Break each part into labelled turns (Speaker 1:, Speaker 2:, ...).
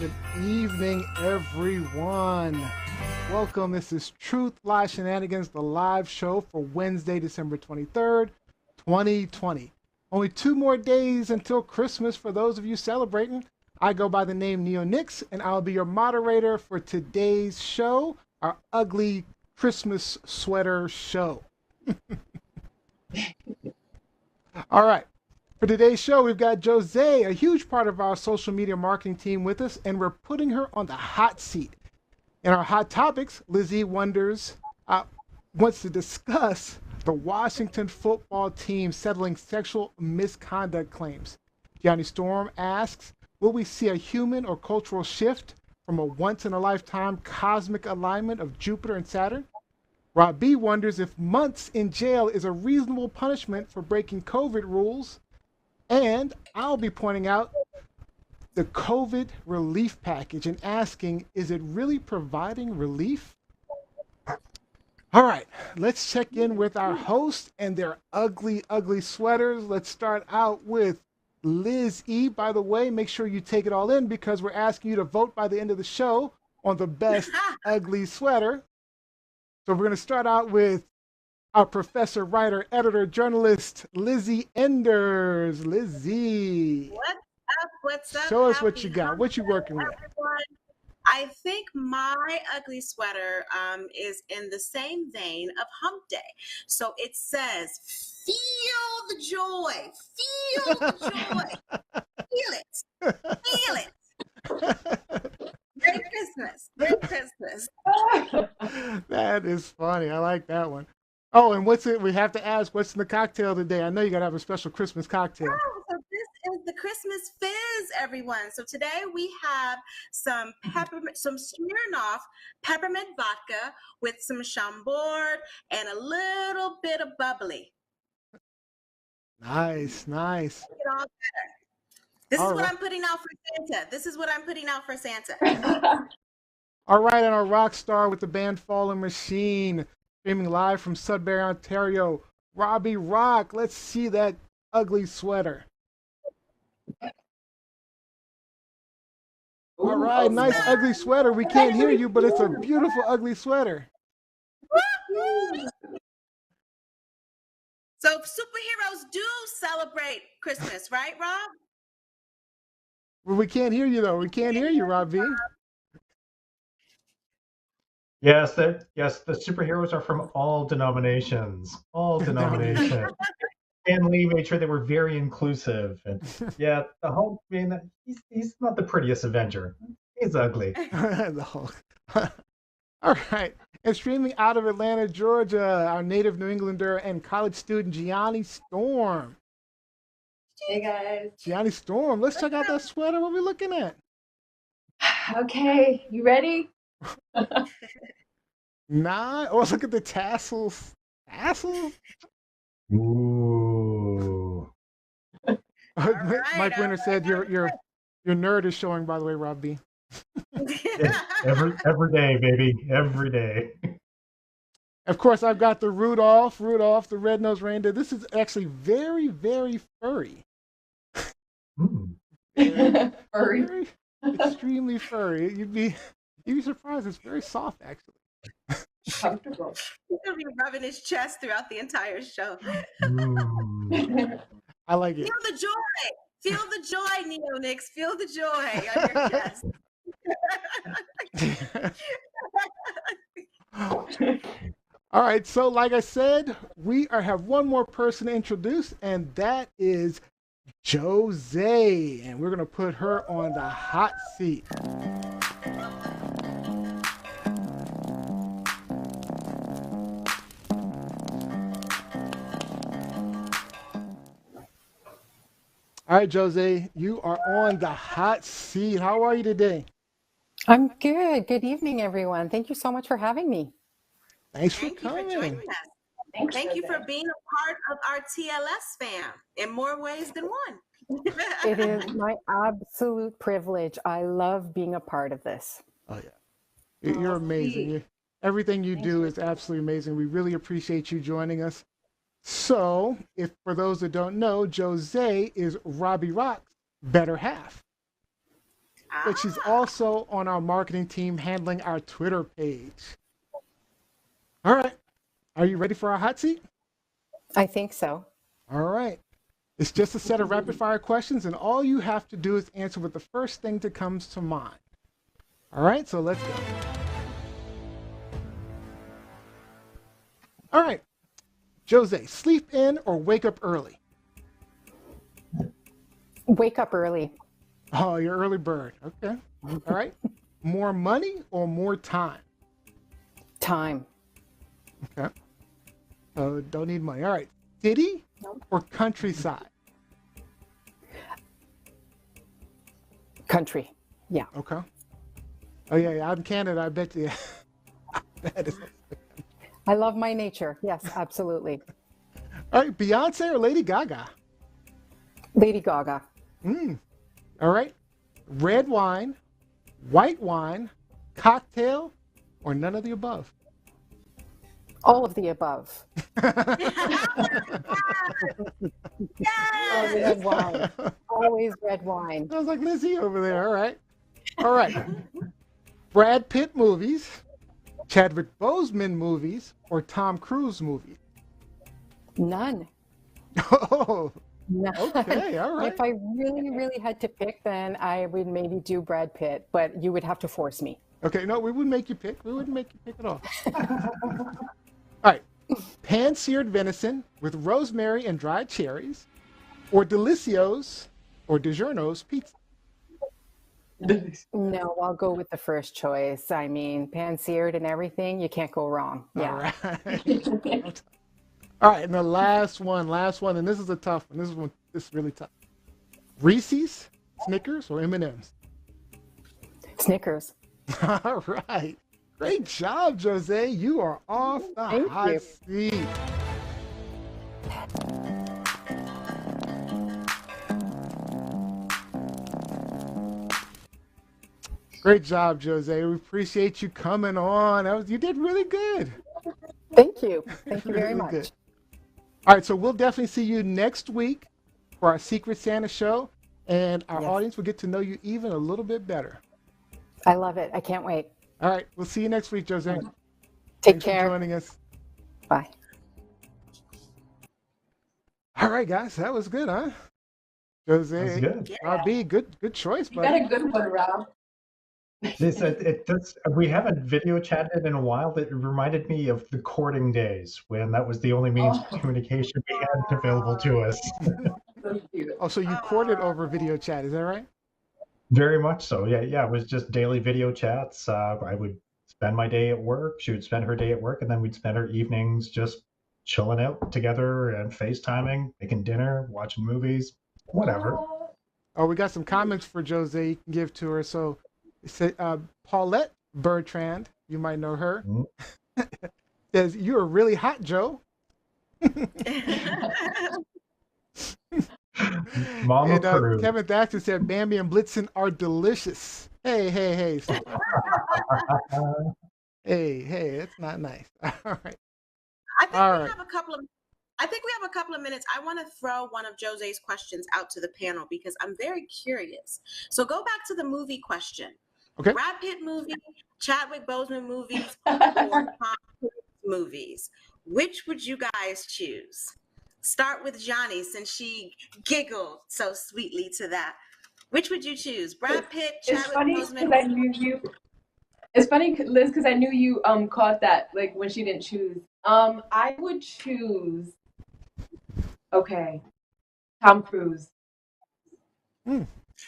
Speaker 1: Good evening, everyone. Welcome. This is Truth Lie Shenanigans, the live show for Wednesday, December 23rd, 2020. Only 2 more days until Christmas for those of you celebrating. I go by the name Neo Nix, and I'll be your moderator for today's show, our ugly Christmas sweater show. All right. For today's show, we've got Jose, a huge part of our social media marketing team with us, and we're putting her on the hot seat. In our hot topics, Lizzie wants to discuss the Washington football team settling sexual misconduct claims. Gianni Storm asks, will we see a human or cultural shift from a once-in-a-lifetime cosmic alignment of Jupiter and Saturn? Rob B wonders if months in jail is a reasonable punishment for breaking COVID rules. And I'll be pointing out the COVID relief package and asking, is it really providing relief? All right, let's check in with our hosts and their ugly, ugly sweaters. Let's start out with Liz E. By the way, make sure you take it all in because we're asking you to vote by the end of the show on the best ugly sweater. So we're going to start out with our professor, writer, editor, journalist, Lizzie Enders. Lizzie.
Speaker 2: What's up? What's up?
Speaker 1: Show us what you got. What you working with?
Speaker 2: Everyone. I think my ugly sweater is in the same vein of Hump Day. So it says, feel the joy. Feel the joy. Feel it. Feel it. Merry Christmas. Merry Christmas.
Speaker 1: That is funny. I like that one. Oh, and what's it? We have to ask, what's in the cocktail today? I know you got to have a special Christmas cocktail.
Speaker 2: Oh, so this is the Christmas Fizz, everyone. So today we have some Smirnoff peppermint vodka with some Chambord and a little bit of bubbly.
Speaker 1: Nice, nice.
Speaker 2: Make it all better. This is what I'm putting out for Santa. This is what I'm putting out for Santa.
Speaker 1: All right, and our rock star with the band Fallen Machine. Streaming live from Sudbury, Ontario, Robbie Rock. Let's see that ugly sweater. All right, nice ugly sweater. We can't hear you, but it's a beautiful ugly sweater.
Speaker 2: So superheroes do celebrate Christmas, right, Rob?
Speaker 1: Well, we can't hear you, though. We can't hear you, Robbie.
Speaker 3: Yes, the superheroes are from all denominations. All denominations. And Lee made sure they were very inclusive. And yeah, the Hulk, he's not the prettiest Avenger. He's ugly.
Speaker 1: The Hulk. All right. And streaming out of Atlanta, Georgia, our native New Englander and college student, Gianni Storm.
Speaker 4: Hey, guys.
Speaker 1: Gianni Storm, let's check out that sweater. What are we looking at?
Speaker 4: Okay, you ready?
Speaker 1: Nah. Oh, look at the tassels. Tassels?
Speaker 3: Ooh.
Speaker 1: Mike Winter said your nerd is showing, by the way, Rob B.
Speaker 3: every day, baby. Every day.
Speaker 1: Of course, I've got the Rudolph, the red-nosed reindeer. This is actually very, very furry.
Speaker 4: Furry.
Speaker 1: Extremely furry. You'd be surprised. It's very soft, actually.
Speaker 4: Comfortable.
Speaker 2: He's gonna be rubbing his chest throughout the entire show.
Speaker 1: I like it.
Speaker 2: Feel the joy. Feel the joy, Neo Nix. Feel the joy on your chest.
Speaker 1: All right, so like I said, we have one more person to introduce, and that is Jose, and we're gonna put her on the hot seat. All right, Jose, you are on the hot seat. How are you today?
Speaker 5: I'm good. Good evening, everyone. Thank you so much for having me.
Speaker 1: Thanks for
Speaker 2: Thank you
Speaker 1: coming.
Speaker 2: for joining us. Thank you for being a part of our TLS fam in more ways than one.
Speaker 5: It is my absolute privilege. I love being a part of this.
Speaker 1: Oh, yeah. You're amazing. Everything you do is absolutely amazing. We really appreciate you joining us. So, if for those that don't know, Jose is Robbie Rock's better half. but she's also on our marketing team handling our Twitter page. All right. Are you ready for our hot seat?
Speaker 5: I think so.
Speaker 1: All right. It's just a set of rapid fire questions, and all you have to do is answer with the first thing that comes to mind. All right, so let's go. All right. Jose, sleep in or wake up early?
Speaker 5: Wake up early.
Speaker 1: Oh, you're early bird. Okay. All right. More money or more time?
Speaker 5: Time.
Speaker 1: Okay. Oh, don't need money. All right. City or countryside?
Speaker 5: Country. Yeah.
Speaker 1: Okay. Oh, yeah. I'm Canada. I bet you. That is...
Speaker 5: I love my nature. Yes, absolutely.
Speaker 1: All right. Beyonce or Lady Gaga?
Speaker 5: Lady Gaga.
Speaker 1: All right. Red wine, white wine, cocktail, or none of the above?
Speaker 5: All of the above.
Speaker 2: Yes!
Speaker 5: Red wine. Always red wine.
Speaker 1: I was like Lizzie over there. All right. All right. Brad Pitt movies, Chadwick Boseman movies, or Tom Cruise movies?
Speaker 5: None.
Speaker 1: Oh,
Speaker 5: None.
Speaker 1: okay. All right.
Speaker 5: If I really, really had to pick, then I would maybe do Brad Pitt, but you would have to force me.
Speaker 1: Okay. No, we wouldn't make you pick. We wouldn't make you pick at all. All right. Pan-seared venison with rosemary and dried cherries, or Delicios or DiGiorno's pizza?
Speaker 5: No, I'll go with the first choice. I mean, pan-seared and everything, you can't go wrong. Yeah.
Speaker 1: All right. All right, and the last one, and this is a tough one. This is really tough. Reese's, Snickers, or M&M's?
Speaker 5: Snickers.
Speaker 1: All right. Great job, Jose. You are off the
Speaker 5: Thank
Speaker 1: hot
Speaker 5: you.
Speaker 1: seat. Great job, Jose. We appreciate you coming on. You did really good.
Speaker 5: Thank you. Thank you very
Speaker 1: Really
Speaker 5: much.
Speaker 1: good. All right, so we'll definitely see you next week for our Secret Santa show, and our
Speaker 5: Yes.
Speaker 1: audience will get to know you even a little bit better.
Speaker 5: I love it. I can't wait.
Speaker 1: All right, we'll see you next week, Jose.
Speaker 5: Take
Speaker 1: Thanks
Speaker 5: care.
Speaker 1: for joining us.
Speaker 5: Bye.
Speaker 1: All right, guys, that was good, huh? Jose,
Speaker 3: That's good.
Speaker 1: Robbie, good choice,
Speaker 4: You got
Speaker 1: buddy.
Speaker 4: a good one, Rob.
Speaker 3: We haven't video chatted in a while. That reminded me of the courting days when that was the only means of communication we had available to us.
Speaker 4: So cute.
Speaker 1: Oh, so you courted over video chat, is that right?
Speaker 3: Very much so. Yeah. It was just daily video chats. I would spend my day at work. She would spend her day at work, and then we'd spend our evenings just chilling out together and FaceTiming, making dinner, watching movies, whatever.
Speaker 1: Oh, we got some comments for Jose you can give to her. So, Paulette Bertrand, you might know her, says, "You are really hot, Joe."
Speaker 3: Mama
Speaker 1: And
Speaker 3: Peru.
Speaker 1: Kevin Thaxton said, "Bambi and Blitzen are delicious." Hey. Hey, that's not nice. All right.
Speaker 2: I think we have a couple of minutes. I want to throw one of Jose's questions out to the panel because I'm very curious. So go back to the movie question.
Speaker 1: Okay.
Speaker 2: Brad Pitt movie, Chadwick Boseman movies, or Tom Cruise movies. Which would you guys choose? Start with Johnny since she giggled so sweetly to that. Which would you choose? Brad Pitt,
Speaker 4: It's
Speaker 2: Chadwick
Speaker 4: funny
Speaker 2: Boseman?
Speaker 4: because I knew you. It's funny, Liz, because I knew you caught that like when she didn't choose. I would choose. Okay, Tom Cruise.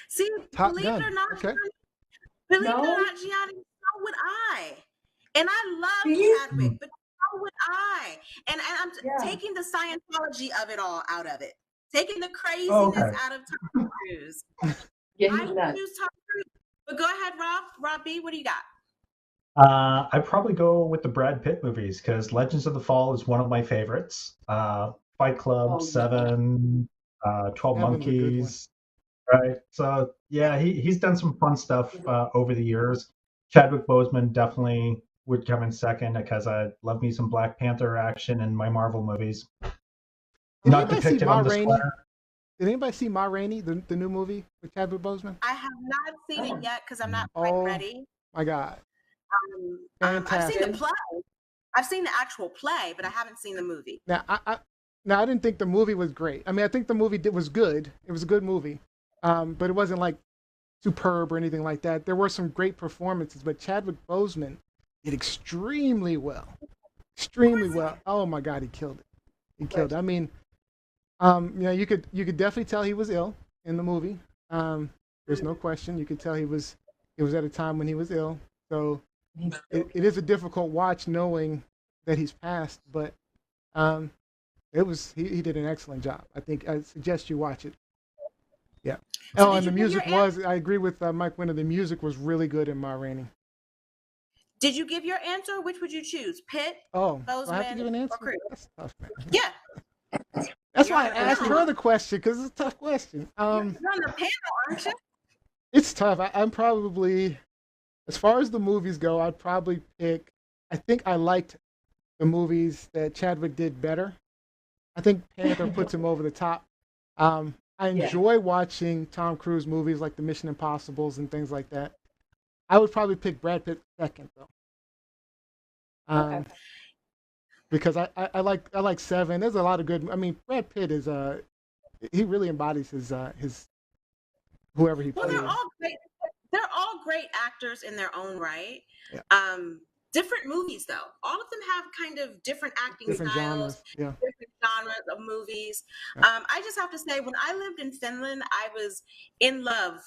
Speaker 2: See,
Speaker 1: Top
Speaker 2: believe
Speaker 1: Gun.
Speaker 2: it or not,
Speaker 1: Okay.
Speaker 2: believe it or
Speaker 4: No?
Speaker 2: not, Gianni, so would I. And I love
Speaker 4: See?
Speaker 2: Chadwick, but so would I. And I'm
Speaker 4: Yeah.
Speaker 2: taking the Scientology of it all out of it. Taking the craziness
Speaker 3: Okay.
Speaker 2: out of Tom Cruise.
Speaker 4: Yeah,
Speaker 2: I
Speaker 4: he's
Speaker 2: would
Speaker 4: nuts.
Speaker 2: choose Tom Cruise. But go ahead, Rob. Rob B, what do you got?
Speaker 3: I'd probably go with the Brad Pitt movies because Legends of the Fall is one of my favorites. Fight Club,
Speaker 4: Oh, yeah.
Speaker 3: 7, 12
Speaker 1: Seven's a good one.
Speaker 3: Monkeys, right? So yeah, he's done some fun stuff over the years. Chadwick Boseman definitely would come in second because I love me some Black Panther action in my Marvel movies.
Speaker 1: Did
Speaker 3: Not
Speaker 1: anybody see
Speaker 3: depicted
Speaker 1: Ma
Speaker 3: on the
Speaker 1: Rainey?
Speaker 3: square.
Speaker 1: Did anybody see Ma Rainey, the new movie with Chadwick Boseman?
Speaker 2: I have not seen it yet because I'm not quite
Speaker 1: Oh
Speaker 2: ready.
Speaker 1: my God,
Speaker 2: I've seen the
Speaker 1: fantastic!
Speaker 2: play. I've seen the actual play, but I haven't seen the movie.
Speaker 1: Now I didn't think the movie was great. I mean, I think the movie was good. It was a good movie, but it wasn't like superb or anything like that. There were some great performances, but Chadwick Boseman did extremely well. Extremely well. Oh my God, he killed it. He killed it. I mean, you could definitely tell he was ill in the movie. There's no question. You could tell he was at a time when he was ill. So it is a difficult watch knowing that he's passed, but he did an excellent job. I think I suggest you watch it. Yeah.
Speaker 2: So
Speaker 1: And the music was, I agree with Mike Winter, the music was really good in Ma Rainey.
Speaker 2: Did you give your answer? Which would you choose? Pitt,
Speaker 1: Oh,
Speaker 2: Boseman,
Speaker 1: do I have to give an answer?
Speaker 2: or Cruz?
Speaker 1: That's tough, man.
Speaker 2: Yeah.
Speaker 1: That's why I asked her the question, because it's a tough question.
Speaker 2: You're on the panel, aren't you?
Speaker 1: It's tough. I'm probably, as far as the movies go, I'd probably pick, I think I liked the movies that Chadwick did better. I think Panther puts him over the top. I enjoy watching Tom Cruise movies like the Mission Impossibles and things like that. I would probably pick Brad Pitt second, though. Because I like Seven. There's a lot of good. I mean, Brad Pitt is he really embodies his whoever he plays.
Speaker 2: Well, they're all great. They're all great actors in their own right.
Speaker 1: Yeah.
Speaker 2: Different movies, though. All of them have kind of different acting
Speaker 1: Different
Speaker 2: styles,
Speaker 1: genres. Yeah.
Speaker 2: different genres of movies.
Speaker 1: Yeah.
Speaker 2: I just have to say, when I lived in Finland, I was in love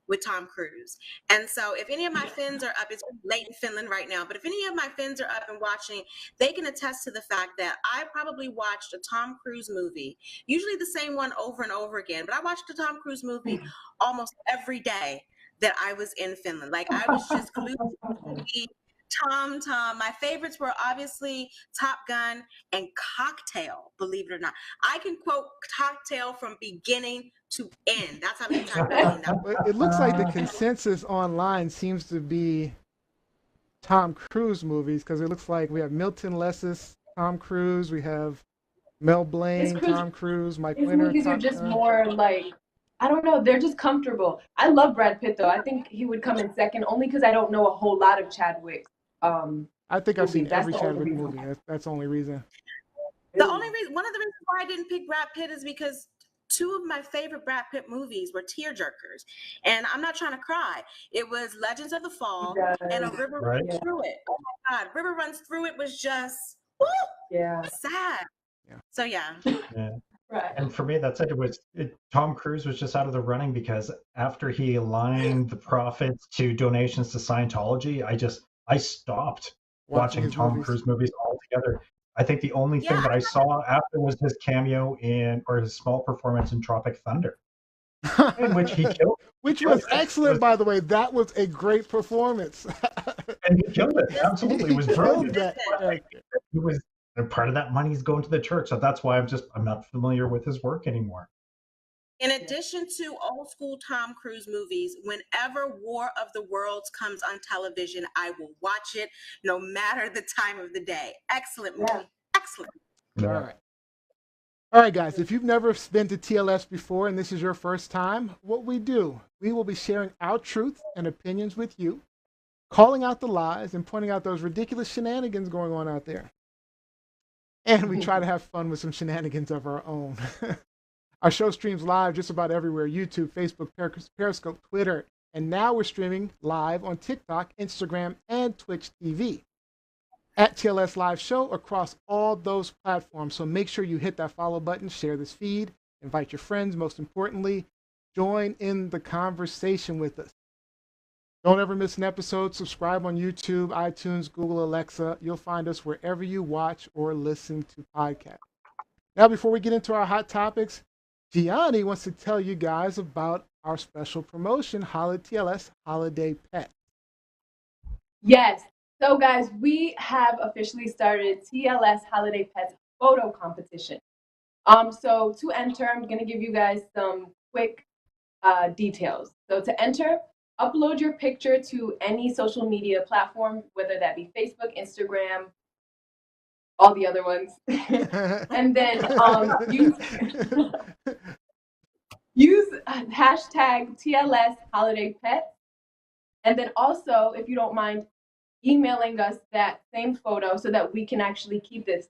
Speaker 2: with Tom Cruise. And so if any of my Finns are up, it's late in Finland right now, but if any of my Finns are up and watching, they can attest to the fact that I probably watched a Tom Cruise movie, usually the same one over and over again, but I watched a Tom Cruise movie almost every day that I was in Finland. Like, I was just glued to the movie. Tom. My favorites were obviously Top Gun and Cocktail, believe it or not. I can quote Cocktail from beginning to end. That's how many times I've seen that.
Speaker 1: It looks like the consensus online seems to be Tom Cruise movies, because it looks like we have Milton Lessis, Tom Cruise, we have Mel Blaine, Tom Cruise, Mike Winter.
Speaker 4: His movies are just more like, I don't know, they're just comfortable. I love Brad Pitt, though. I think he would come in second, only because I don't know a whole lot of Chadwick.
Speaker 1: I think I've seen every Chadwick movie. That's the only reason.
Speaker 2: One of the reasons why I didn't pick Brad Pitt is because two of my favorite Brad Pitt movies were tearjerkers, and I'm not trying to cry. It was Legends of the Fall and A River Runs Through It. Oh my God, River Runs Through It was just sad.
Speaker 1: Yeah.
Speaker 2: So yeah.
Speaker 3: Right. And for me, that's it. Tom Cruise was just out of the running because after he aligned the profits to donations to Scientology, I stopped watching Tom Cruise movies altogether. I think the only thing that I saw after was his cameo or his small performance in Tropic Thunder, in which he killed.
Speaker 1: Which was excellent, by the way. That was a great performance.
Speaker 3: And he killed it. Absolutely, it was brilliant. He was. And part of that money is going to the church. So that's why I'm not familiar with his work anymore.
Speaker 2: In addition to old school Tom Cruise movies, whenever War of the Worlds comes on television, I will watch it no matter the time of the day. Excellent movie. Yeah. Excellent.
Speaker 3: Yeah.
Speaker 1: All right, guys, if you've never been to TLS before and this is your first time, what we will be sharing our truth and opinions with you, calling out the lies and pointing out those ridiculous shenanigans going on out there. And we try to have fun with some shenanigans of our own. Our show streams live just about everywhere: YouTube, Facebook, Periscope, Twitter, and now we're streaming live on TikTok, Instagram, and Twitch TV. At TLS Live Show across all those platforms. So make sure you hit that follow button, share this feed, invite your friends, most importantly, join in the conversation with us. Don't ever miss an episode. Subscribe on YouTube, iTunes, Google, Alexa. You'll find us wherever you watch or listen to podcasts. Now, before we get into our hot topics, Gianni wants to tell you guys about our special promotion, TLS Holiday Pet.
Speaker 4: Yes. So, guys, we have officially started TLS Holiday Pets photo competition. So to enter, I'm going to give you guys some quick details. So to enter, upload your picture to any social media platform, whether that be Facebook, Instagram, all the other ones. And then hashtag TLS holiday pets. And then also, if you don't mind, emailing us that same photo so that we can actually keep it,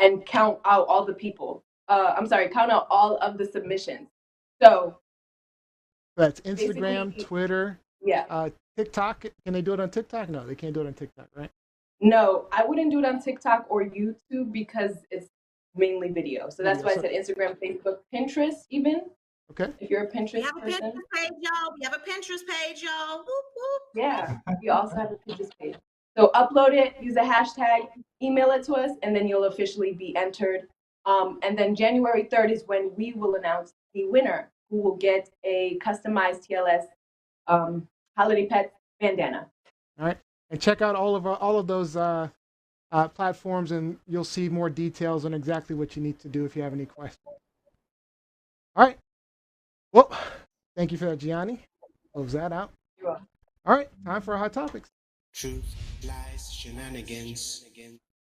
Speaker 4: and count out all the people. Count out all of the submissions. So
Speaker 1: That's Instagram,
Speaker 4: basically,
Speaker 1: Twitter,
Speaker 4: yeah.
Speaker 1: TikTok. Can they do it on TikTok? No, they can't do it on TikTok, right?
Speaker 4: No, I wouldn't do it on TikTok or YouTube because it's mainly video. So that's why I said Instagram, Facebook, Pinterest, even.
Speaker 1: Okay.
Speaker 4: If you're a Pinterest
Speaker 2: We have a
Speaker 4: person.
Speaker 2: Pinterest page, y'all. We have a Pinterest page, y'all. Whoop, whoop.
Speaker 4: Yeah, we also have a Pinterest page. So upload it, use a hashtag, email it to us, and then you'll officially be entered. And then January 3rd is when we will announce the winner, who will get a customized TLS holiday pet bandana.
Speaker 1: All right. And check out all of those platforms, and you'll see more details on exactly what you need to do if you have any questions. All right. Well, thank you for that, Gianni. Close that out.
Speaker 4: You're welcome.
Speaker 1: All right. Time for our hot topics.
Speaker 6: Truth, lies, shenanigans.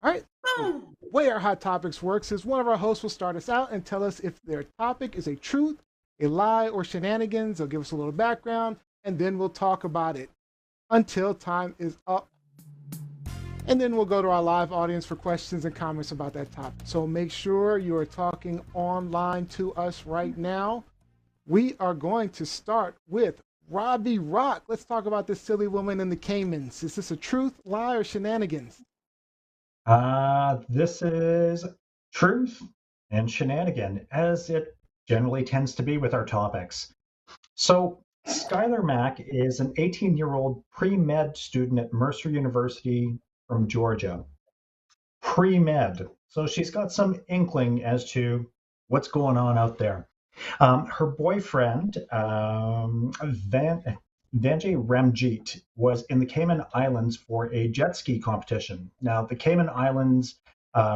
Speaker 1: All right. The way our hot topics works is one of our hosts will start us out and tell us if their topic is a truth, a lie, or shenanigans. They'll give us a little background, and then we'll talk about it until time is up. And then we'll go to our live audience for questions and comments about that topic. So make sure you are talking online to us right now. We are going to start with Robbie Rock. Let's talk about this silly woman in the Caymans. Is this a truth, lie, or shenanigans?
Speaker 3: This is truth and shenanigan, as it generally tends to be with our topics. So Skylar Mack is an 18-year-old pre-med student at Mercer University from Georgia. Pre-med. So she's got some inkling as to what's going on out there. Her boyfriend, Vanjay Ramjeet, was in the Cayman Islands for a jet ski competition. Now, the Cayman Islands,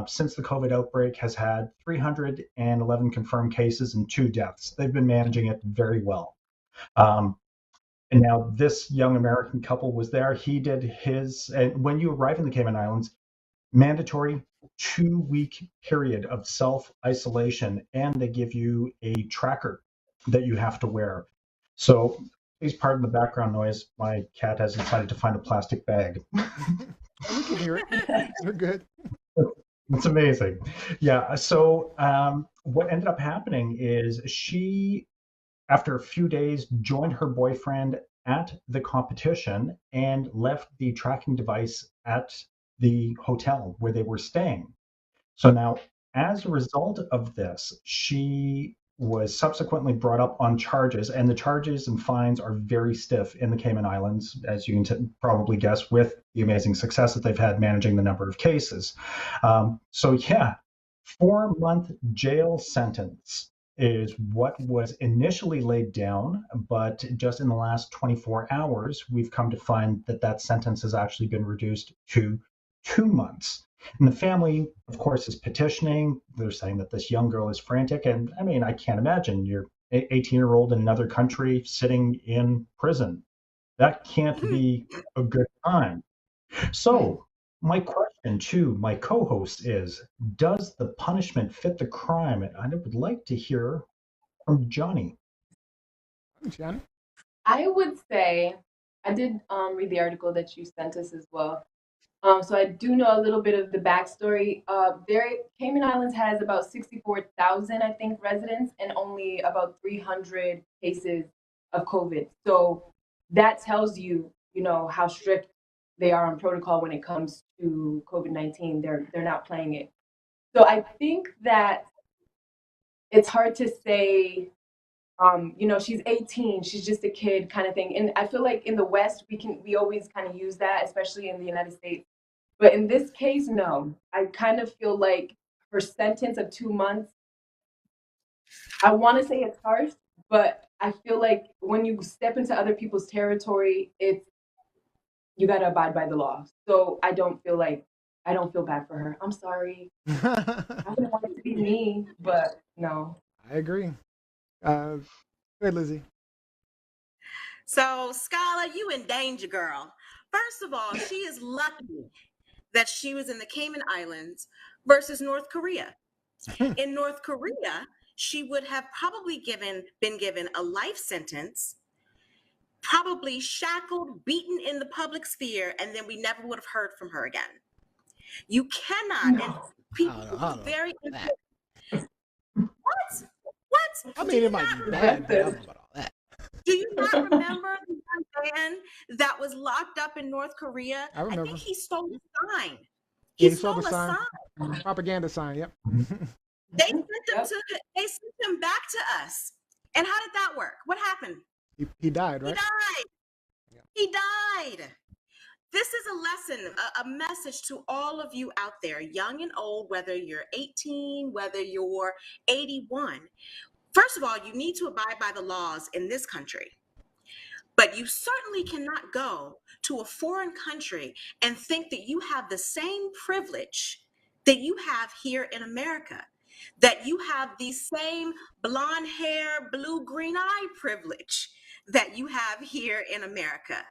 Speaker 3: since the COVID outbreak, has had 311 confirmed cases and 2 deaths. They've been managing it very well. And now this young American couple was there. He did his, and when you arrive in the Cayman Islands, mandatory 2-week period of self-isolation, and they give you a tracker that you have to wear. So please pardon the background noise. My cat has decided to find a plastic bag.
Speaker 1: We can hear it. You're good.
Speaker 3: It's amazing. Yeah. So what ended up happening is she, after a few days, joined her boyfriend at the competition and left the tracking device at the hotel where they were staying. So now, as a result of this, she was subsequently brought up on charges, and the charges and fines are very stiff in the Cayman Islands, as you can probably guess, with the amazing success that they've had managing the number of cases. So yeah, 4-month jail sentence is what was initially laid down, but just in the last 24 hours, we've come to find that that sentence has actually been reduced to 2 months. And the family, of course, is petitioning. They're saying that this young girl is frantic. And I mean, I can't imagine you're an 18-year-old in another country sitting in prison. That can't be a good time. So my question to my co-host is, does the punishment fit the crime? And I would like to hear from Johnny.
Speaker 1: Johnny?
Speaker 4: I would say, I did read the article that you sent us as well. So I do know a little bit of the backstory. Cayman Islands has about 64,000, I think, residents and only about 300 cases of COVID. So that tells you, how strict they are on protocol when it comes to COVID-19. They're not playing it. So I think that it's hard to say, she's 18, she's just a kid kind of thing. And I feel like in the West, we always kind of use that, especially in the United States. But in this case, no. I kind of feel like her sentence of 2 months, I want to say it's harsh, but I feel like when you step into other people's territory, you got to abide by the law. So I don't feel bad for her. I'm sorry. I wouldn't want it to be me, but no.
Speaker 1: I agree. Go ahead, Lizzie.
Speaker 2: So, Skylar, you in danger, girl. First of all, she is lucky that she was in the Cayman Islands versus North Korea. In North Korea, she would have probably been given a life sentence, probably shackled, beaten in the public sphere, and then we never would have heard from her again. You cannot, and people are very what?
Speaker 1: I mean, it might be bad, but I don't know about all that.
Speaker 2: Do you not remember the young man that was locked up in North Korea?
Speaker 1: I remember.
Speaker 2: think he stole a sign.
Speaker 1: Yeah,
Speaker 2: He stole
Speaker 1: the
Speaker 2: a
Speaker 1: sign.
Speaker 2: sign.
Speaker 1: Propaganda sign, yep.
Speaker 2: They sent him back to us. And how did that work? What happened?
Speaker 1: He died, right?
Speaker 2: He died.
Speaker 1: Yeah.
Speaker 2: He died. This is a lesson, a message to all of you out there, young and old, whether you're 18, whether you're 81. First of all, you need to abide by the laws in this country. But you certainly cannot go to a foreign country and think that you have the same privilege that you have here in America, that you have the same blonde hair, blue, green eye privilege that you have here in America.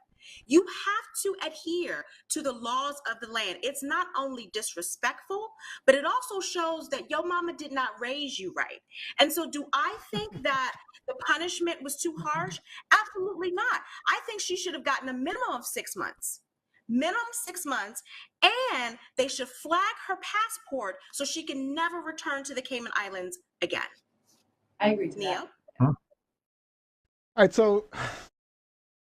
Speaker 2: You have to adhere to the laws of the land. It's not only disrespectful, but it also shows that your mama did not raise you right. And so do I think that the punishment was too harsh? Absolutely not. I think she should have gotten a minimum of 6 months. Minimum 6 months, and they should flag her passport so she can never return to the Cayman Islands again.
Speaker 4: I agree to
Speaker 2: Neil?
Speaker 4: that.
Speaker 1: All right, so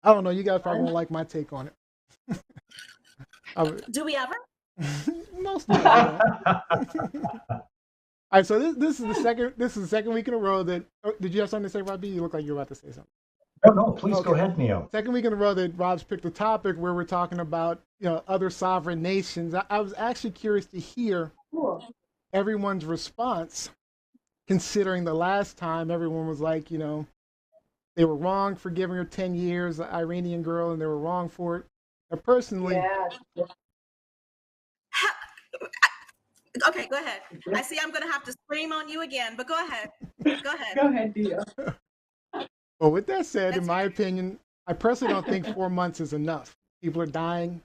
Speaker 1: I don't know. You guys probably won't like my take on it.
Speaker 2: Do we ever?
Speaker 1: Most of the time. All right, so this is the second week in a row that. Oh, did you have something to say, Robbie? You look like you were about to say something.
Speaker 3: No, please go ahead, Neo.
Speaker 1: Second week in a row that Rob's picked a topic where we're talking about other sovereign nations. I was actually curious to hear everyone's response, considering the last time everyone was like, they were wrong for giving her 10 years, the Iranian girl, and they were wrong for it. Now, personally,
Speaker 2: Okay, go ahead. I see I'm going to have to scream on you again, but go ahead. Go ahead.
Speaker 4: Go ahead, Dio.
Speaker 1: well, with that said, in my opinion, I personally don't think 4 months is enough. People are dying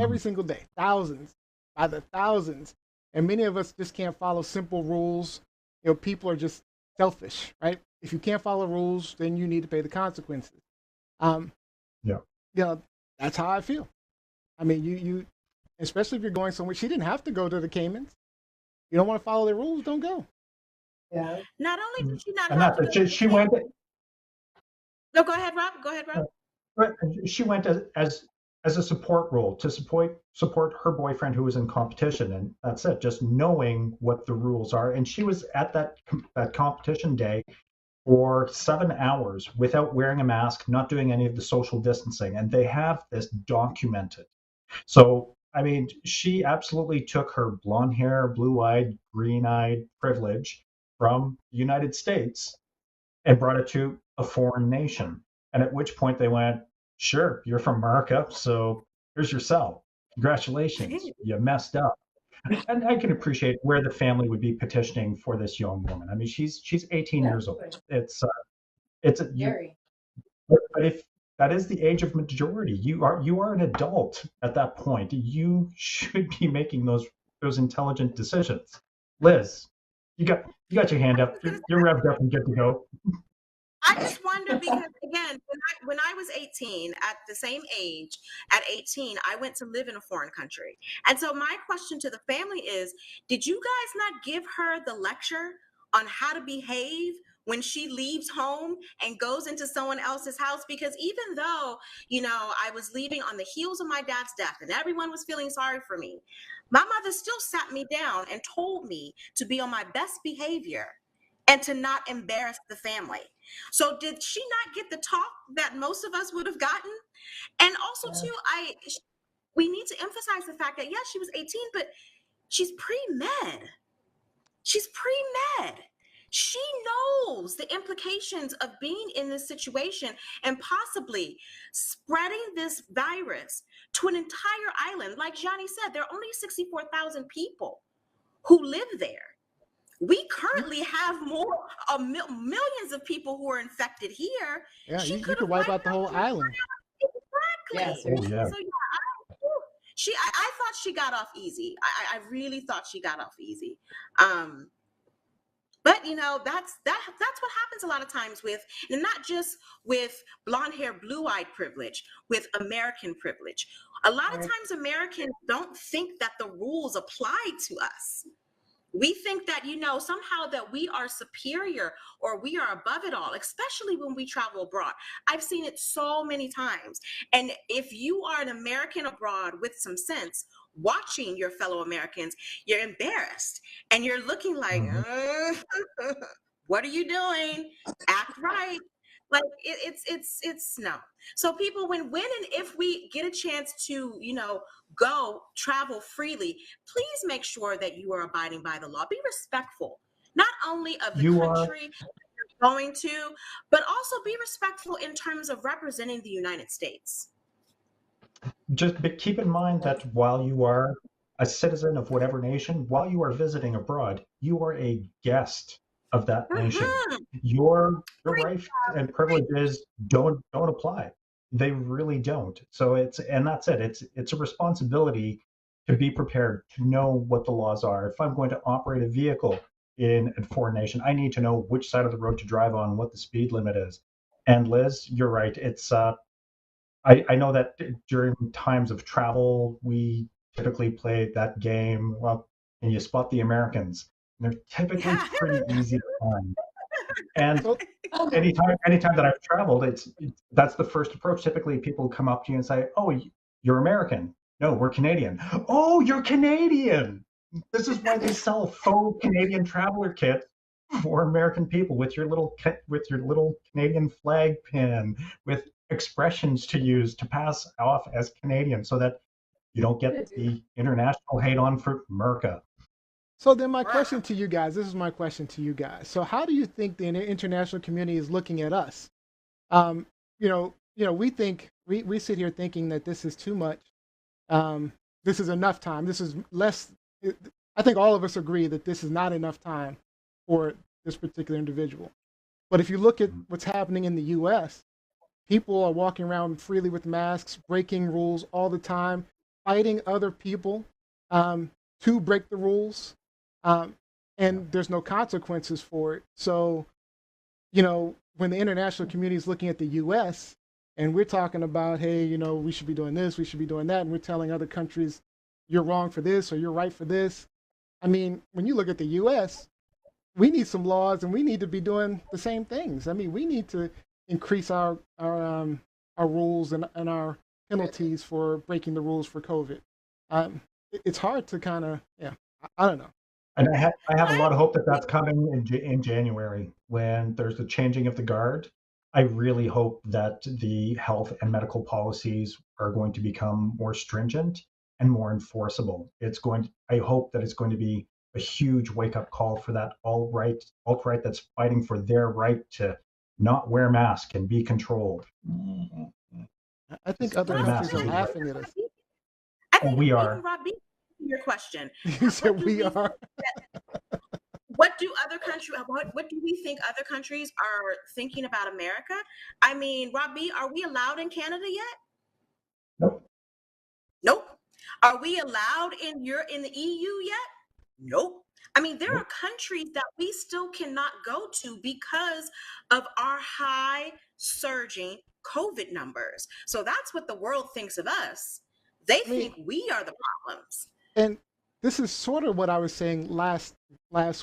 Speaker 1: every single day, thousands, by the thousands. And many of us just can't follow simple rules. People are just selfish, right? If you can't follow rules, then you need to pay the consequences. That's how I feel. I mean, you especially if you're going somewhere. She didn't have to go to the Caymans. You don't want to follow their rules, don't go.
Speaker 4: Yeah.
Speaker 2: Not only did she not have to go,
Speaker 3: she went.
Speaker 2: No, go ahead, Rob. Go ahead, Rob.
Speaker 3: She went as a support role to support her boyfriend who was in competition, and that's it. Just knowing what the rules are, and she was at that competition day for 7 hours without wearing a mask, not doing any of the social distancing, and they have this documented. So, I mean, she absolutely took her blonde hair, blue-eyed, green-eyed privilege from the United States and brought it to a foreign nation. And at which point they went, sure, you're from America, so here's your cell. Congratulations, you messed up. And I can appreciate where the family would be petitioning for this young woman. I mean, she's 18 years old. It's
Speaker 4: Scary.
Speaker 3: but if that is the age of majority, you are an adult at that point. You should be making those intelligent decisions. Liz, you got your hand up. You're revved up and good to go.
Speaker 2: I just wonder because, again, when I was 18, at the same age, at 18, I went to live in a foreign country. And so my question to the family is, did you guys not give her the lecture on how to behave when she leaves home and goes into someone else's house? Because even though, I was leaving on the heels of my dad's death and everyone was feeling sorry for me, my mother still sat me down and told me to be on my best behavior and to not embarrass the family. So did she not get the talk that most of us would have gotten? And also too, we need to emphasize the fact that yes, she was 18, but she's pre-med. She's pre-med. She knows the implications of being in this situation and possibly spreading this virus to an entire island. Like Johnny said, there are only 64,000 people who live there. We currently have millions of people who are infected here.
Speaker 1: Yeah, you could wipe out the whole island.
Speaker 2: Exactly.
Speaker 4: Yes.
Speaker 3: Oh, yeah.
Speaker 2: So I thought she got off easy. I really thought she got off easy. But that's what happens a lot of times with, and not just with blonde hair, blue-eyed privilege, with American privilege. A lot of times Americans don't think that the rules apply to us. We think that, somehow that we are superior or we are above it all, especially when we travel abroad. I've seen it so many times. And if you are an American abroad with some sense, watching your fellow Americans, you're embarrassed and you're looking like, what are you doing? Act right. Like it's no. So people, when and if we get a chance to, go travel freely, please make sure that you are abiding by the law. Be respectful, not only of the country you're going to, but also be respectful in terms of representing the United States.
Speaker 3: Just keep in mind that while you are a citizen of whatever nation, while you are visiting abroad, you are a guest of that nation. Your rights and privileges don't apply. They really don't. So that's it. It's a responsibility to be prepared, to know what the laws are. If I'm going to operate a vehicle in a foreign nation, I need to know which side of the road to drive on, what the speed limit is. And Liz, you're right. It's I know that during times of travel, we typically play that game. Well, and you spot the Americans. And they're typically pretty easy to find. And anytime that I've traveled, that's the first approach. Typically, people come up to you and say, "Oh, you're American." No, we're Canadian. Oh, you're Canadian. This is why they sell a faux Canadian traveler kit for American people with your little Canadian flag pin, with expressions to use to pass off as Canadian, so that you don't get the international hate on for America.
Speaker 1: So then my question to you guys, this is my question to you guys. So how do you think the international community is looking at us? We think, we sit here thinking that this is too much. This is enough time. This is less. I think all of us agree that this is not enough time for this particular individual. But if you look at what's happening in the US, people are walking around freely with masks, breaking rules all the time, fighting other people to break the rules. And there's no consequences for it. So, when the international community is looking at the US and we're talking about, hey, we should be doing this, we should be doing that, and we're telling other countries, you're wrong for this or you're right for this. I mean, when you look at the US, we need some laws and we need to be doing the same things. I mean, we need to increase our rules and our penalties for breaking the rules for COVID. It's hard to kind of, I don't know.
Speaker 3: And I have a lot of hope that that's coming in January when there's the changing of the guard. I really hope that the health and medical policies are going to become more stringent and more enforceable. I hope that it's going to be a huge wake-up call for that alt-right that's fighting for their right to not wear masks and be controlled.
Speaker 1: I think other countries are laughing at us.
Speaker 2: And
Speaker 3: we are.
Speaker 2: Rob, your question.
Speaker 1: You said we are.
Speaker 2: What do we think other countries are thinking about America? I mean, Rob B, are we allowed in Canada yet? Nope. Are we allowed in the EU yet? Nope. I mean, there are countries that we still cannot go to because of our high surging COVID numbers. So that's what the world thinks of us. They think we are the problems.
Speaker 1: And this is sort of what I was saying last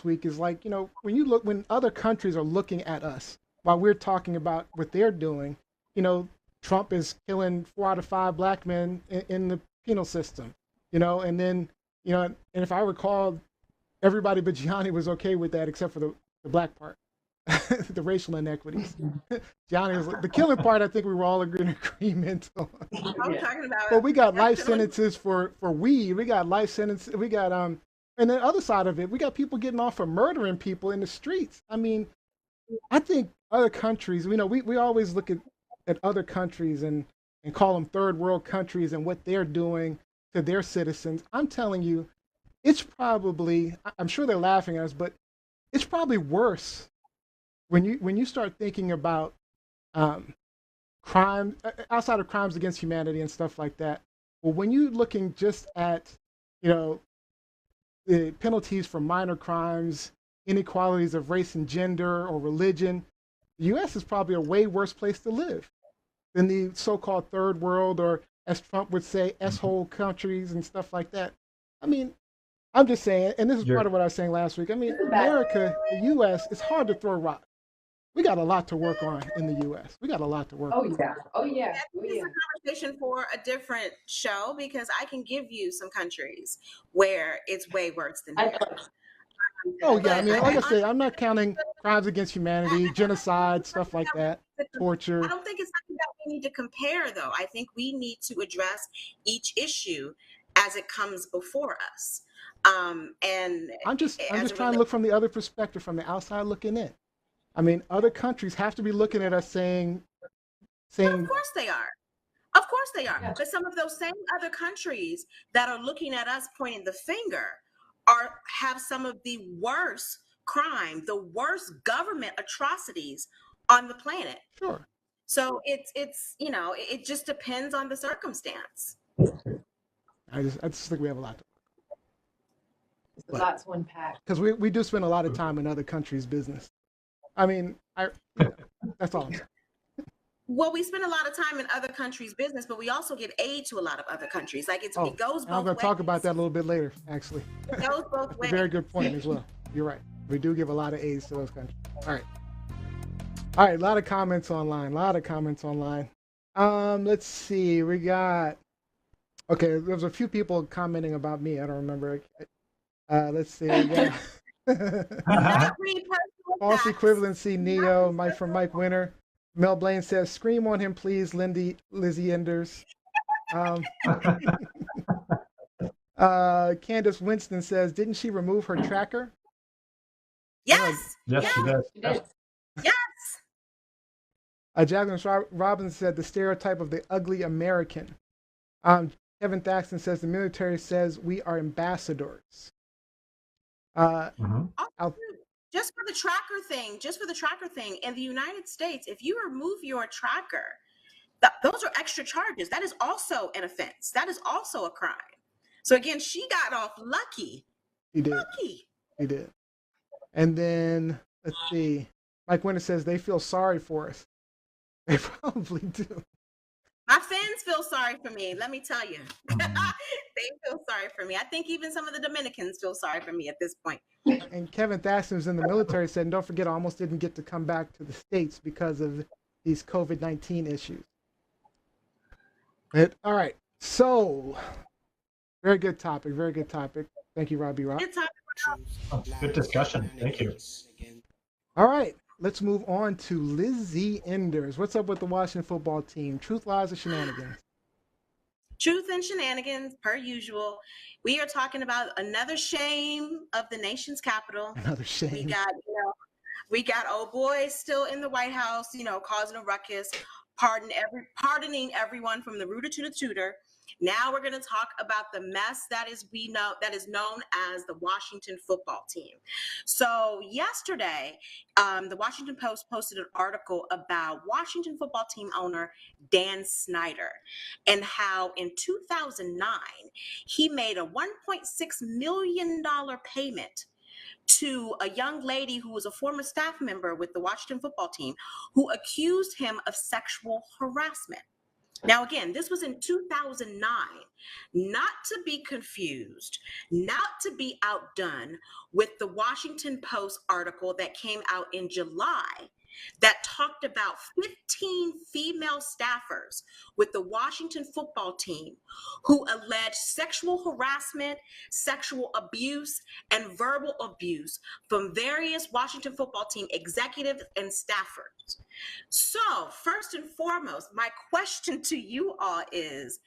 Speaker 1: week is like, when other countries are looking at us while we're talking about what they're doing, Trump is killing 4 out of 5 black men in the penal system, and then, and if I recall, everybody but Gianni was okay with that except for the black part, the racial inequities. Gianni was the killing part. I think we were all in agreement on.
Speaker 2: I'm talking about.
Speaker 1: But we got life sentences for weed. We got life sentences. We got and then the other side of it, we got people getting off for murdering people in the streets. I mean, I think other countries. We always look at other countries and call them third world countries and what they're doing to their citizens. I'm telling you, it's probably. I'm sure they're laughing at us, but it's probably worse. When you start thinking about crime outside of crimes against humanity and stuff like that, well, when you're looking just at the penalties for minor crimes inequalities of race and gender or religion, the U.S. is probably a way worse place to live than the so-called third world, or as Trump would say, S-hole countries and stuff like that. I mean, I'm just saying, and this is part of what I was saying last week. I mean, America, the U.S., it's hard to throw rocks. We got a lot to work on in the U.S. We got a lot to work on.
Speaker 4: Oh yeah.
Speaker 2: It's a conversation for a different show, because I can give you some countries where it's way worse than here.
Speaker 1: Oh yeah, I mean, like I say, I'm not counting crimes against humanity, genocide, stuff like that, torture.
Speaker 2: I don't think it's something that we need to compare, though. I think we need to address each issue as it comes before us. And
Speaker 1: I'm just trying to look from the other perspective, from the outside looking in. I mean, other countries have to be looking at us saying.
Speaker 2: Of course they are. Of course they are. Yeah. But some of those same other countries that are looking at us pointing the finger have some of the worst crime, the worst government atrocities on the planet.
Speaker 1: Sure.
Speaker 2: So it's it just depends on the circumstance.
Speaker 1: I just think we have a lot to.
Speaker 4: There's a lot to unpack.
Speaker 1: Because we do spend a lot of time in other countries' business. I mean, that's all I'm saying.
Speaker 2: Well, we spend a lot of time in other countries' business, but we also give aid to a lot of other countries. Like it goes both ways.
Speaker 1: I'm going to talk about that a little bit later, actually.
Speaker 2: It goes both ways.
Speaker 1: Very good point as well. You're right. We do give a lot of aids to those countries. All right. A lot of comments online. Let's see. We got. Okay, there's a few people commenting about me. I don't remember. Let's see. Yeah. False equivalency, Neo, from Mike Winter. Mel Blaine says, "Scream on him, please, Lizzie Enders." Candace Winston says, "Didn't she remove her tracker?"
Speaker 2: Yes.
Speaker 3: Yes, she did.
Speaker 2: Yes.
Speaker 1: Jacqueline Robbins said, "The stereotype of the ugly American." Kevin Thaxton says, "The military says we are ambassadors."
Speaker 2: Just for the tracker thing, in the United States, if you remove your tracker, those are extra charges. That is also an offense. That is also a crime. So again, she got off lucky.
Speaker 1: He did. And then, let's see. Mike Winter says, "They feel sorry for us." They probably do.
Speaker 2: My fans feel sorry for me, let me tell you. They feel sorry for me. I think even some of the Dominicans feel sorry for me at this point.
Speaker 1: And Kevin Thaxton, who's in the military, said, "And don't forget, I almost didn't get to come back to the States because of these COVID-19 issues." All right. So, very good topic. Thank you, Robbie Rock.
Speaker 2: Good topic.
Speaker 3: Good discussion. Thank you.
Speaker 1: All right. Let's move on to Lizzie Enders. What's up with the Washington football team? Truth, lies, or shenanigans?
Speaker 2: Truth and shenanigans, per usual. We are talking about another shame of the nation's capital.
Speaker 1: Another shame.
Speaker 2: We got old boys still in the White House, causing a ruckus, pardoning everyone from the rooter to the tutor. Now we're going to talk about the mess that is known as the Washington football team. So yesterday, the Washington Post posted an article about Washington football team owner Dan Snyder and how in 2009 he made a $1.6 million payment to a young lady who was a former staff member with the Washington football team who accused him of sexual harassment. Now, again, this was in 2009, not to be confused, not to be outdone with the Washington Post article that came out in July that talked about 15 female staffers with the Washington football team who alleged sexual harassment, sexual abuse, and verbal abuse from various Washington football team executives and staffers. So, first and foremost, my question to you all is,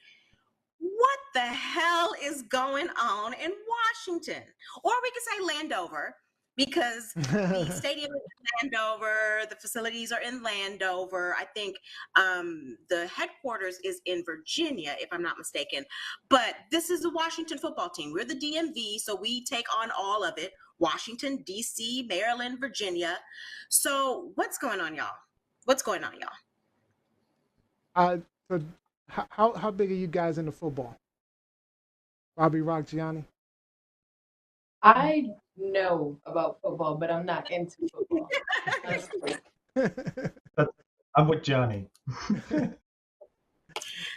Speaker 2: what the hell is going on in Washington? Or we could say Landover, because the stadium is in Landover, the facilities are in Landover. I think the headquarters is in Virginia, if I'm not mistaken. But this is the Washington football team. We're the DMV, so we take on all of it. Washington, D.C., Maryland, Virginia. So what's going on, y'all?
Speaker 1: So how big are you guys into football? Robbie Rock, Gianni?
Speaker 4: I know about football, but I'm not into football.
Speaker 3: I'm with Johnny.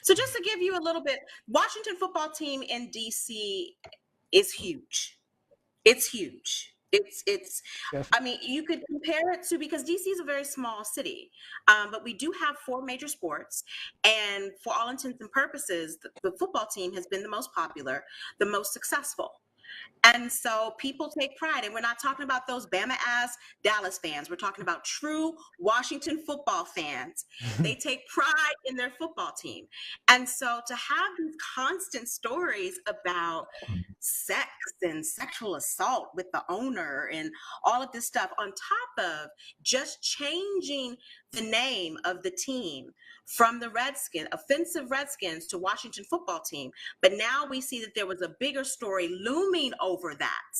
Speaker 2: So just to give you a little bit, Washington football team in DC is huge. It's huge. It's
Speaker 1: Yes.
Speaker 2: I mean, you could compare it to, because DC is a very small city, but we do have 4 major sports, and for all intents and purposes, the football team has been the most popular, the most successful. And so people take pride, and we're not talking about those Bama ass Dallas fans. We're talking about true Washington football fans. They take pride in their football team. And so to have these constant stories about sex and sexual assault with the owner and all of this stuff, on top of just changing the name of the team from the offensive Redskins, to Washington football team. But now we see that there was a bigger story looming over that.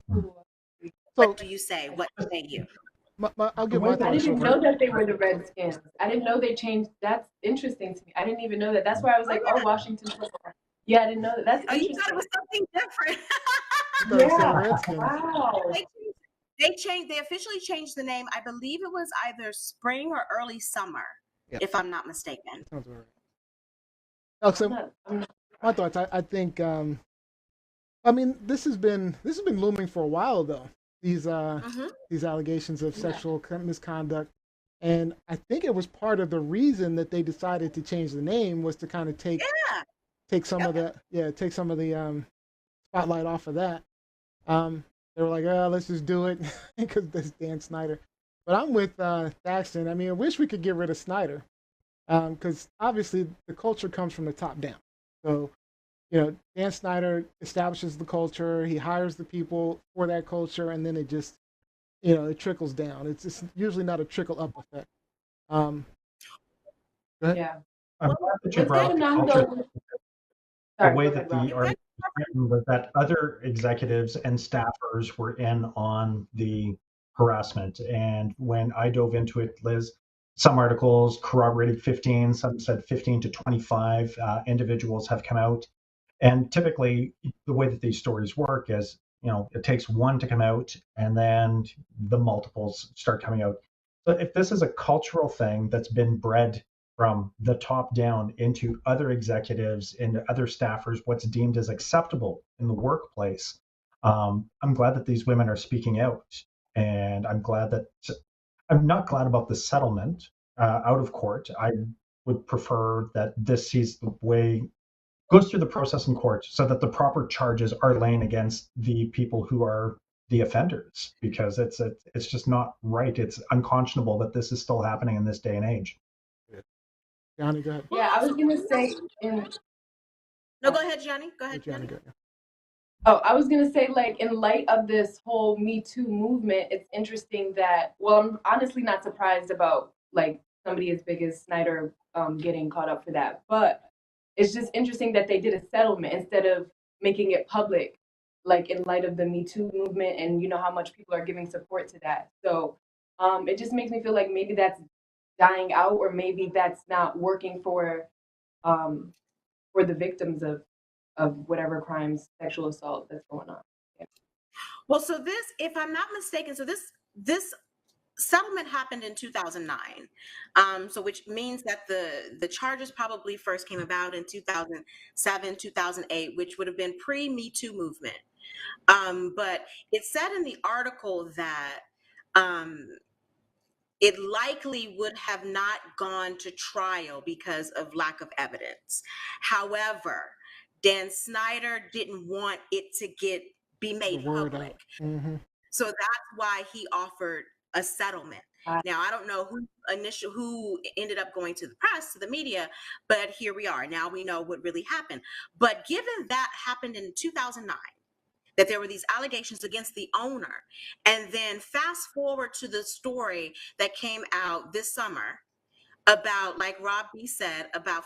Speaker 1: So
Speaker 2: What do you say? What say you?
Speaker 1: I'll give my
Speaker 4: I
Speaker 1: thoughts.
Speaker 4: didn't even know that they were the Redskins. I didn't know they changed. That's interesting to me. I didn't even know that. That's why I was like, oh, Washington football. Yeah, I didn't know that. That's
Speaker 2: Oh,
Speaker 4: interesting.
Speaker 2: you thought it was something different.
Speaker 4: Yeah. Wow.
Speaker 2: They officially changed the name. I believe it was either spring or early summer, if I'm not mistaken.
Speaker 1: Sounds right. So my thoughts. I think. I mean, this has been looming for a while, though. These allegations of sexual misconduct, and I think it was part of the reason that they decided to change the name, was to kind of take some of the spotlight off of that. They were like, oh, let's just do it because there's Dan Snyder. But I'm with Thaxton. I mean, I wish we could get rid of Snyder, because obviously the culture comes from the top down. So, Dan Snyder establishes the culture. He hires the people for that culture, and then it just, it trickles down. It's usually not a trickle up effect. Go ahead.
Speaker 4: Yeah.
Speaker 3: I'm glad that you brought up the culture. The way that the article was that other executives and staffers were in on the harassment. And when I dove into it, Liz, some articles corroborated 15, some said 15 to 25 individuals have come out. And typically, the way that these stories work is, it takes one to come out, and then the multiples start coming out. So if this is a cultural thing that's been bred from the top down into other executives and other staffers, what's deemed as acceptable in the workplace, I'm glad that these women are speaking out. And I'm not glad about the settlement out of court. I would prefer that this sees the way goes through the process in court, so that the proper charges are laying against the people who are the offenders, because it's just not right. It's unconscionable that this is still happening in this day and age.
Speaker 1: Johnny, go ahead.
Speaker 4: Yeah, I was gonna say
Speaker 2: No, go ahead, Johnny. Go ahead, Johnny.
Speaker 4: I was gonna say, like, in light of this whole Me Too movement, it's interesting that, well, I'm honestly not surprised about, like, somebody as big as Snyder getting caught up for that, but it's just interesting that they did a settlement instead of making it public, like, in light of the Me Too movement, and how much people are giving support to that. So it just makes me feel like maybe that's dying out, or maybe that's not working for the victims of whatever crimes, sexual assault that's going on. Yeah.
Speaker 2: Well, so this, if I'm not mistaken, so this settlement happened in 2009, so which means that the charges probably first came about in 2007, 2008, which would have been pre-Me Too movement. But it said in the article that it likely would have not gone to trial because of lack of evidence. However, Dan Snyder didn't want it to be made public.
Speaker 1: Mm-hmm.
Speaker 2: So that's why he offered a settlement. Now, I don't know who ended up going to the press, to the media, but here we are. Now we know what really happened. But given that happened in 2009, that there were these allegations against the owner, and then fast forward to the story that came out this summer about, like Rob B said, about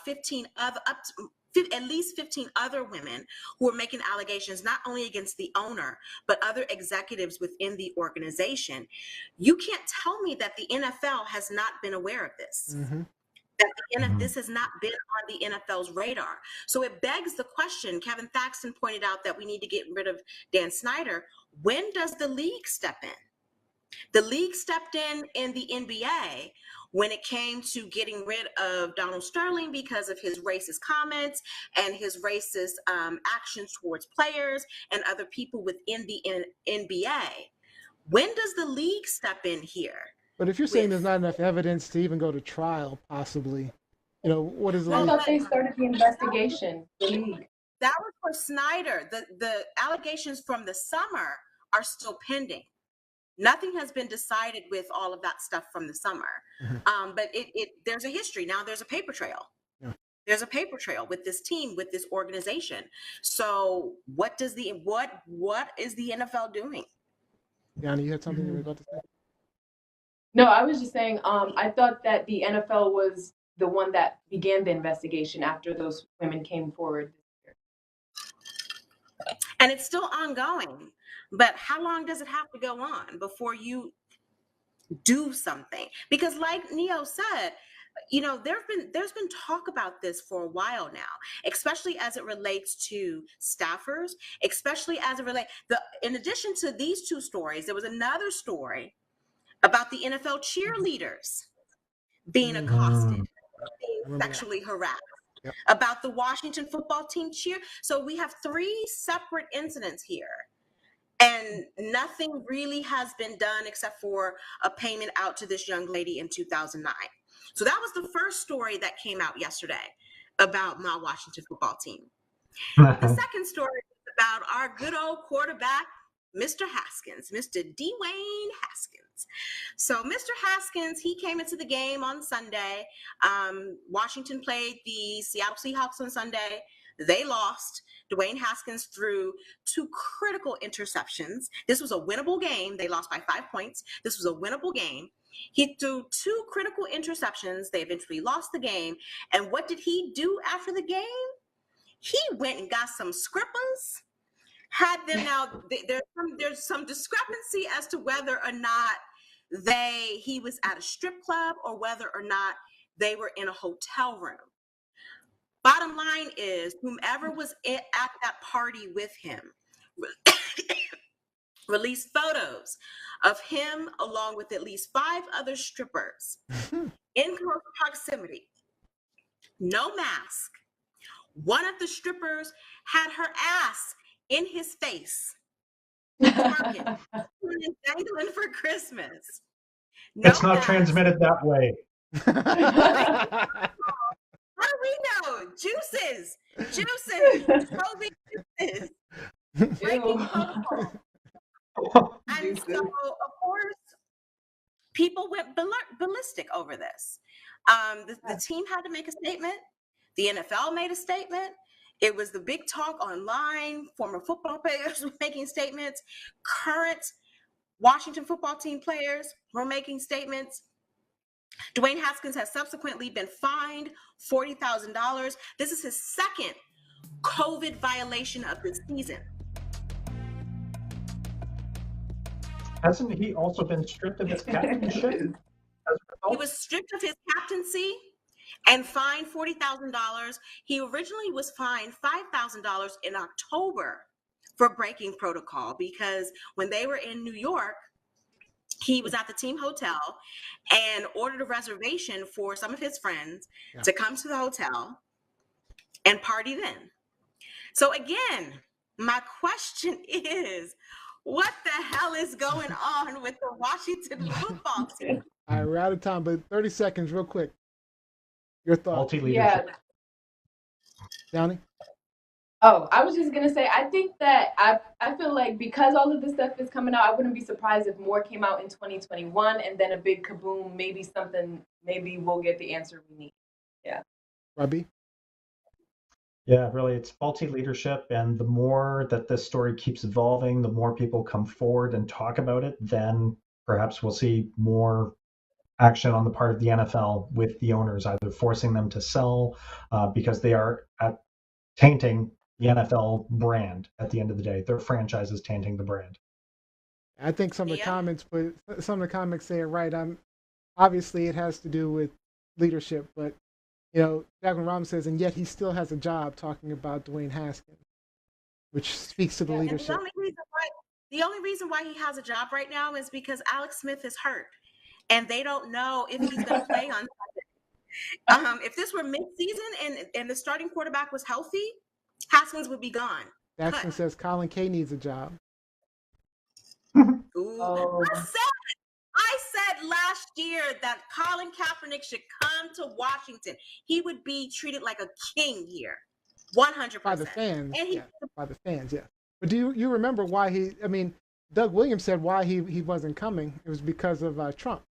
Speaker 2: at least 15 other women who are making allegations not only against the owner, but other executives within the organization. You can't tell me that the NFL has not been aware of this.
Speaker 1: Mm-hmm.
Speaker 2: that this has not been on the NFL's radar. So it begs the question. Kevin Thaxton pointed out that we need to get rid of Dan Snyder. When does the league step in? The league stepped in the NBA when it came to getting rid of Donald Sterling because of his racist comments and his racist actions towards players and other people within the NBA. When does the league step in here?
Speaker 1: But if you're saying there's not enough evidence to even go to trial, possibly, what is the
Speaker 4: I
Speaker 1: league?
Speaker 4: thought they started the investigation, the league.
Speaker 2: That was for Snyder. The allegations from the summer are still pending. Nothing has been decided with all of that stuff from the summer. But there's a history. Now there's a paper trail.
Speaker 1: Yeah.
Speaker 2: There's a paper trail with this team, with this organization. So what is the NFL doing?
Speaker 1: Yanni, you had something you were about to say?
Speaker 4: No, I was just saying, I thought that the NFL was the one that began the investigation after those women came forward.
Speaker 2: And it's still ongoing. But how long does it have to go on before you do something? Because like Neo said, there's been talk about this for a while now, especially as it relates to staffers, especially as it relates in addition to these two stories, there was another story about the NFL cheerleaders being accosted, being sexually harassed, about the Washington football team cheer. So we have 3 separate incidents here, and nothing really has been done except for a payment out to this young lady in 2009. So that was the first story that came out yesterday about my Washington football team. The second story is about our good old quarterback, Mr. Haskins, Mr. Dwayne Haskins. So Mr. Haskins, he came into the game on Sunday. Washington played the Seattle Seahawks on Sunday. They lost. Dwayne Haskins threw 2 critical interceptions. This was a winnable game. They lost by 5 points. This was a winnable game. He threw 2 critical interceptions. They eventually lost the game. And what did he do after the game? He went and got some scrippers. Had them now. There's some discrepancy as to whether or not he was at a strip club or whether or not they were in a hotel room. Bottom line is, whomever was at that party with him released photos of him along with at least 5 other strippers in close proximity, no mask. One of the strippers had her ass in his face, twerking, dangling for Christmas.
Speaker 3: No it's not mask. Transmitted that way.
Speaker 2: How do we know? Juices, COVID juices, breaking protocol. And so, of course, people went ballistic over this. The team had to make a statement. The NFL made a statement. It was the big talk online. Former football players were making statements. Current Washington football team players were making statements. Dwayne Haskins has subsequently been fined $40,000. This is his second COVID violation of the season.
Speaker 3: Hasn't he also been stripped of his captainship?
Speaker 2: He was stripped of his captaincy and fined $40,000. He originally was fined $5,000 in October for breaking protocol because when they were in New York, he was at the team hotel and ordered a reservation for some of his friends to come to the hotel and party then. So again, my question is, what the hell is going on with the Washington football team?
Speaker 1: All right, we're out of time, but 30 seconds real quick. Your thoughts?
Speaker 3: Multi-leadership.
Speaker 1: Downey?
Speaker 4: Oh, I was just going to say, I think that I feel like because all of this stuff is coming out, I wouldn't be surprised if more came out in 2021 and then a big kaboom, maybe we'll get the answer we need. Yeah.
Speaker 1: Robbie?
Speaker 3: Yeah, really, it's faulty leadership. And the more that this story keeps evolving, the more people come forward and talk about it, then perhaps we'll see more action on the part of the NFL with the owners, either forcing them to sell because they are tainting the NFL brand at the end of the day. Their franchise is tainting the brand.
Speaker 1: I think some of the comments say it right. Obviously it has to do with leadership, but Jacqueline Robinson says, and yet he still has a job talking about Dwayne Haskins, which speaks to the leadership.
Speaker 2: And the only reason why he has a job right now is because Alex Smith is hurt, and they don't know if he's going to play on Sunday. If this were mid-season and the starting quarterback was healthy, Haskins would be gone.
Speaker 1: Jackson says Colin K needs a job.
Speaker 2: Ooh.
Speaker 4: Oh.
Speaker 2: I said last year that Colin Kaepernick should come to Washington. He would be treated like a king here, 100%.
Speaker 1: By the fans,
Speaker 2: and
Speaker 1: by the fans, yeah. But do you remember why Doug Williams said why he wasn't coming? It was because of Trump.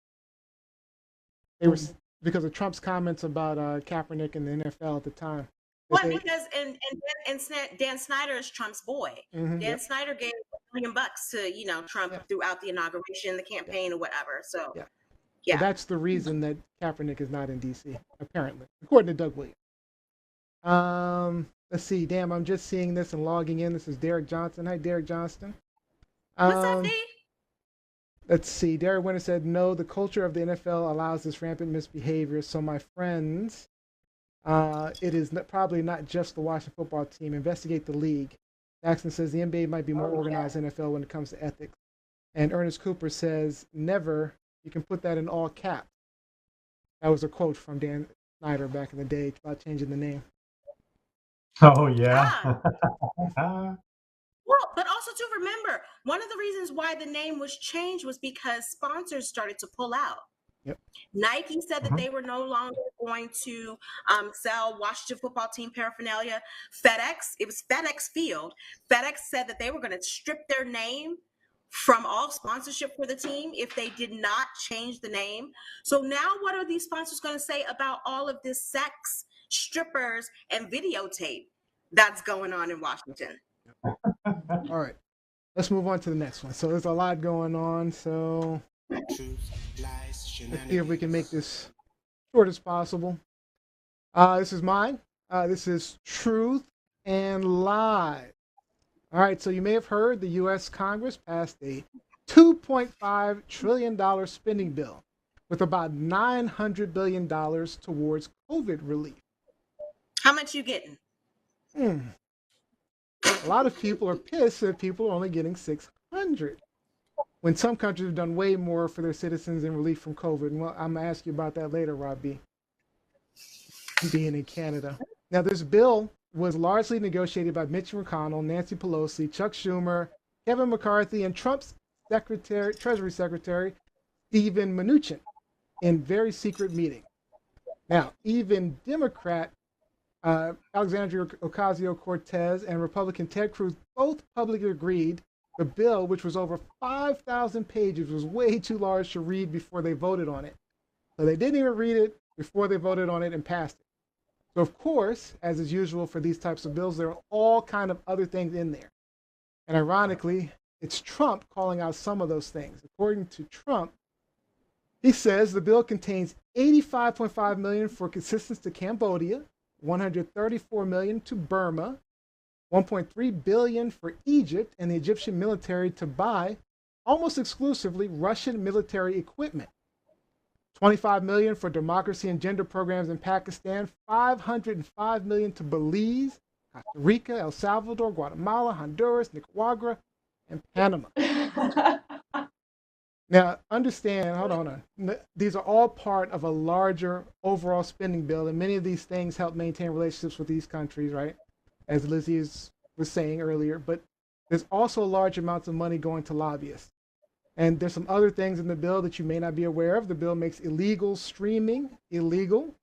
Speaker 1: It was because of Trump's comments about Kaepernick and the NFL at the time.
Speaker 2: Because Dan Snyder is Trump's boy.
Speaker 1: Mm-hmm,
Speaker 2: Dan Snyder gave $1 million to Trump throughout the inauguration, the campaign, or whatever. So
Speaker 1: So that's the reason that Kaepernick is not in D.C. apparently, according to Doug Williams. Let's see. Damn, I'm just seeing this and logging in. This is Derek Johnson. Hi, Derek Johnston.
Speaker 2: What's up, Dave?
Speaker 1: Let's see. Derek Winter said, no, the culture of the NFL allows this rampant misbehavior. So, my friends, it is probably not just the Washington football team. Investigate the league. Jackson says the NBA might be more organized than NFL when it comes to ethics. And Ernest Cooper says, never. You can put that in all caps. That was a quote from Dan Snyder back in the day about changing the name.
Speaker 3: Oh, yeah.
Speaker 2: Well, but also to remember, one of the reasons why the name was changed was because sponsors started to pull out.
Speaker 1: Yep.
Speaker 2: Nike said that they were no longer going to sell Washington football team paraphernalia. It was FedEx Field. FedEx said that they were going to strip their name from all sponsorship for the team if they did not change the name. So now what are these sponsors going to say about all of this sex, strippers, and videotape that's going on in Washington?
Speaker 1: All right. Let's move on to the next one. So there's a lot going on. So let's see if we can make this short as possible. This is mine. This is Truth and Lies. All right, so you may have heard the U.S. Congress passed a $2.5 trillion spending bill with about $900 billion towards COVID relief.
Speaker 2: How much you getting?
Speaker 1: A lot of people are pissed that people are only getting $600 when some countries have done way more for their citizens in relief from COVID. And well, I'm going to ask you about that later, Rob B., being in Canada. Now, this bill was largely negotiated by Mitch McConnell, Nancy Pelosi, Chuck Schumer, Kevin McCarthy, and Trump's Treasury Secretary, Steven Mnuchin, in very secret meeting. Now, even Democrat Alexandria Ocasio-Cortez and Republican Ted Cruz both publicly agreed the bill, which was over 5,000 pages, was way too large to read before they voted on it. So they didn't even read it before they voted on it and passed it. So, of course, as is usual for these types of bills, there are all kind of other things in there. And ironically, it's Trump calling out some of those things. According to Trump, he says the bill contains $85.5 million for assistance to Cambodia, $134 million to Burma, $1.3 billion for Egypt and the Egyptian military to buy almost exclusively Russian military equipment. $25 million for democracy and gender programs in Pakistan, $505 million to Belize, Costa Rica, El Salvador, Guatemala, Honduras, Nicaragua, and Panama. Now, understand, hold on. These are all part of a larger overall spending bill, and many of these things help maintain relationships with these countries, right? As Lizzie was saying earlier, but there's also large amounts of money going to lobbyists. And there's some other things in the bill that you may not be aware of. The bill makes illegal streaming illegal.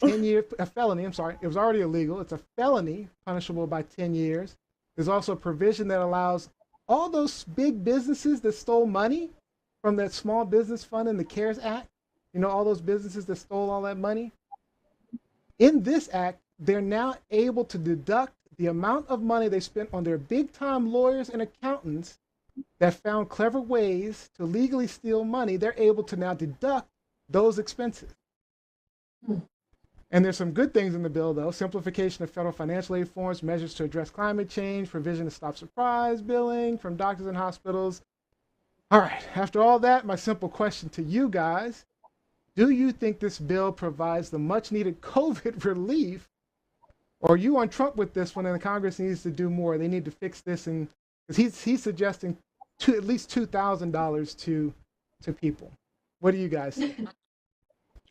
Speaker 1: 10-year, a felony, I'm sorry. It was already illegal. It's a felony, punishable by 10 years. There's also a provision that allows all those big businesses that stole money from that small business fund in the CARES Act, all those businesses that stole all that money. In this act, they're now able to deduct the amount of money they spent on their big-time lawyers and accountants that found clever ways to legally steal money. They're able to now deduct those expenses. And there's some good things in the bill, though. Simplification of federal financial aid forms, measures to address climate change, provision to stop surprise billing from doctors and hospitals. All right, after all that, my simple question to you guys, Do you think this bill provides the much needed COVID relief? Or are you on Trump with this one, and the Congress needs to do more? They need to fix this, and because he's suggesting at least $2,000 to people. What do you guys think?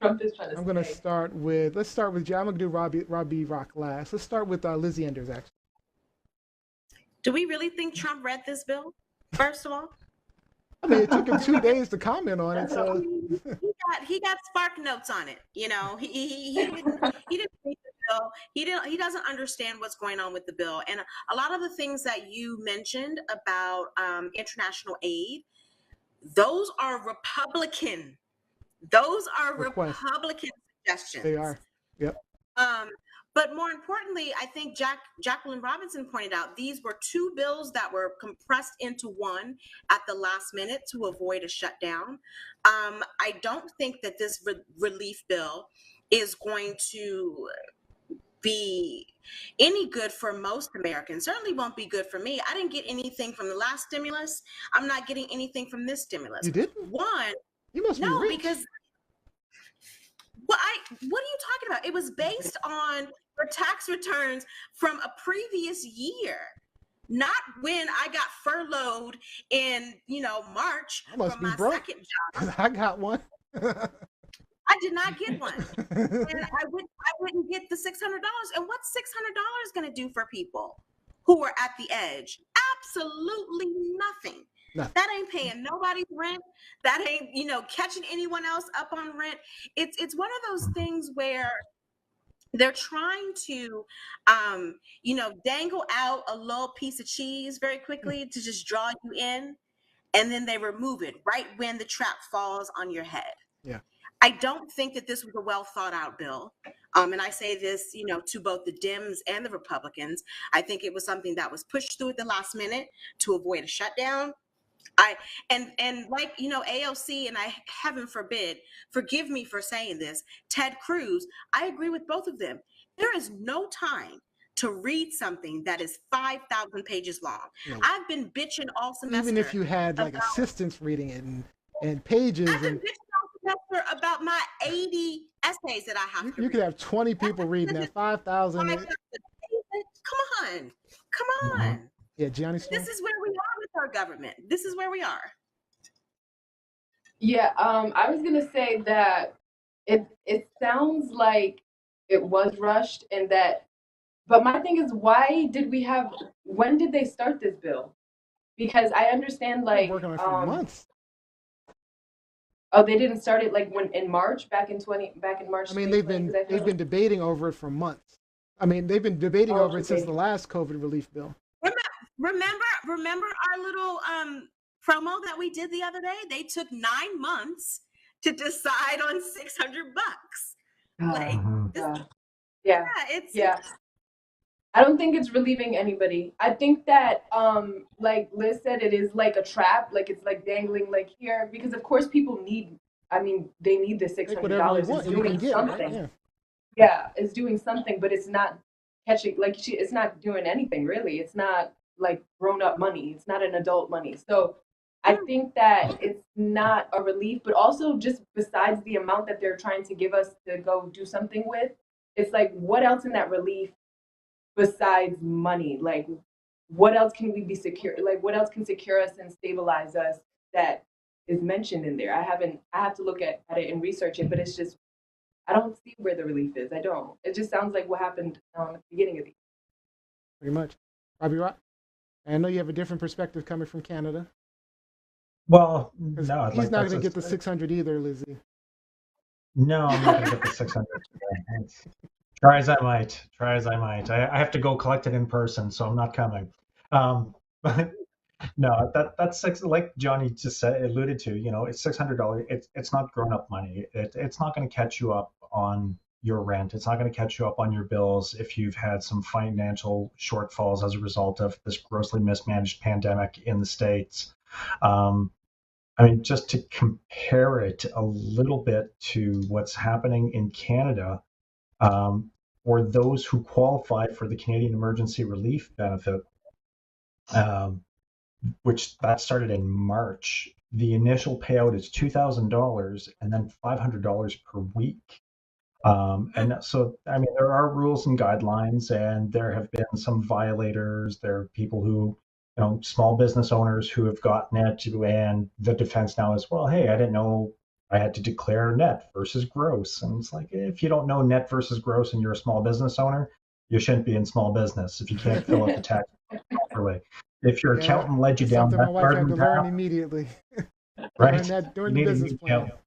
Speaker 4: Trump is trying to.
Speaker 1: I'm going to start with. Let's start with. I'm going to do Robbie Rock last. Let's start with Lizzie Enders. Actually,
Speaker 2: Do we really think Trump read this bill? First of all,
Speaker 1: I mean, it took him 2 days to comment on it, so
Speaker 2: he got spark notes on it. You know, he didn't read the bill. He doesn't understand what's going on with the bill, and a lot of the things that you mentioned about international aid, those are Republican. Those are
Speaker 1: Request.
Speaker 2: Republican suggestions.
Speaker 1: They are. Yep.
Speaker 2: But more importantly, I think Jacqueline Robinson pointed out these were two bills that were compressed into one at the last minute to avoid a shutdown. I don't think that this relief bill is going to be any good for most Americans. Certainly won't be good for me. I didn't get anything from the last stimulus. I'm not getting anything from this stimulus.
Speaker 1: You didn't?
Speaker 2: One,
Speaker 1: You must be
Speaker 2: no,
Speaker 1: rich.
Speaker 2: because what are you talking about? It was based on your tax returns from a previous year, not when I got furloughed in March
Speaker 1: I must
Speaker 2: from
Speaker 1: be
Speaker 2: my
Speaker 1: broke.
Speaker 2: second job.
Speaker 1: I got one.
Speaker 2: I did not get one, and I wouldn't get the $600. And what's $600 going to do for people who are at the edge? Absolutely nothing.
Speaker 1: Nothing.
Speaker 2: That ain't paying nobody's rent. That ain't catching anyone else up on rent. It's one of those things where they're trying to dangle out a little piece of cheese very quickly to just draw you in, and then they remove it right when the trap falls on your head.
Speaker 1: Yeah.
Speaker 2: I don't think that this was a well thought out bill. And I say this, to both the Dems and the Republicans. I think it was something that was pushed through at the last minute to avoid a shutdown. And like AOC, and I heaven forbid, forgive me for saying this, Ted Cruz, I agree with both of them. There is no time to read something that is 5,000 pages long.
Speaker 1: No.
Speaker 2: I've been bitching all semester.
Speaker 1: Even if you had like assistants reading it and pages,
Speaker 2: I've been bitching all semester about my 80 essays that I have to read.
Speaker 1: You could have 20 people reading that 5,000.
Speaker 2: Come on.
Speaker 1: Yeah, Gianni.
Speaker 2: This is where we are with our government. This is where we are.
Speaker 4: Yeah, I was gonna say that it sounds like it was rushed, and that, but my thing is, when did they start this bill? Because I understand, like,
Speaker 1: working on it for months.
Speaker 4: Oh, they didn't start it like in March, back in March.
Speaker 1: I mean, they've been debating over it for months. I mean, they've been debating over it since the last COVID relief bill.
Speaker 2: Remember our little promo that we did the other day? They took 9 months to decide on $600.
Speaker 4: Yeah. I don't think it's relieving anybody. I think that, like Liz said, it is like a trap. Like, it's like dangling, like, here, because of course people need. I mean, they need the $600. It's doing something.
Speaker 1: Right?
Speaker 4: Yeah, it's doing something, but it's not catching. Like, it's not doing anything really. It's not like grown-up money. It's not an adult money. So I think that it's not a relief, but also just besides the amount that they're trying to give us to go do something with, it's like, what else in that relief besides money? Like, what else can we be secure? Like, what else can secure us and stabilize us that is mentioned in there? I have to look at it and research it, but it's just, I don't see where the relief is. I don't. It just sounds like what happened at the beginning of the year.
Speaker 1: Pretty much. Robbie Rock? I know you have a different perspective coming from Canada.
Speaker 3: Well, no.
Speaker 1: He's not going to get the 600 either, Lizzie.
Speaker 3: No, I'm not going to get the 600. Try as I might. I have to go collect it in person, so I'm not coming. But no, that's like Johnny just alluded to. It's $600. It's not grown-up money. It's not going to catch you up on your rent. It's not going to catch you up on your bills if you've had some financial shortfalls as a result of this grossly mismanaged pandemic in the States. I mean, just to compare it a little bit to what's happening in Canada, for those who qualify for the Canadian Emergency Relief Benefit, which that started in March, the initial payout is $2,000 and then $500 per week. And so, I mean, there are rules and guidelines, and there have been some violators. There are people who, small business owners who have gotten it, and the defense now is, well, hey, I didn't know I had to declare net versus gross. And it's like, if you don't know net versus gross and you're a small business owner, you shouldn't be in small business if you can't fill out the tax properly. If your accountant led you down
Speaker 1: something
Speaker 3: that
Speaker 1: my wife had
Speaker 3: garden
Speaker 1: to learn
Speaker 3: path,
Speaker 1: immediately.
Speaker 3: right?
Speaker 1: During
Speaker 3: You
Speaker 1: the
Speaker 3: need a
Speaker 1: business
Speaker 3: new
Speaker 1: plan.
Speaker 3: accountant.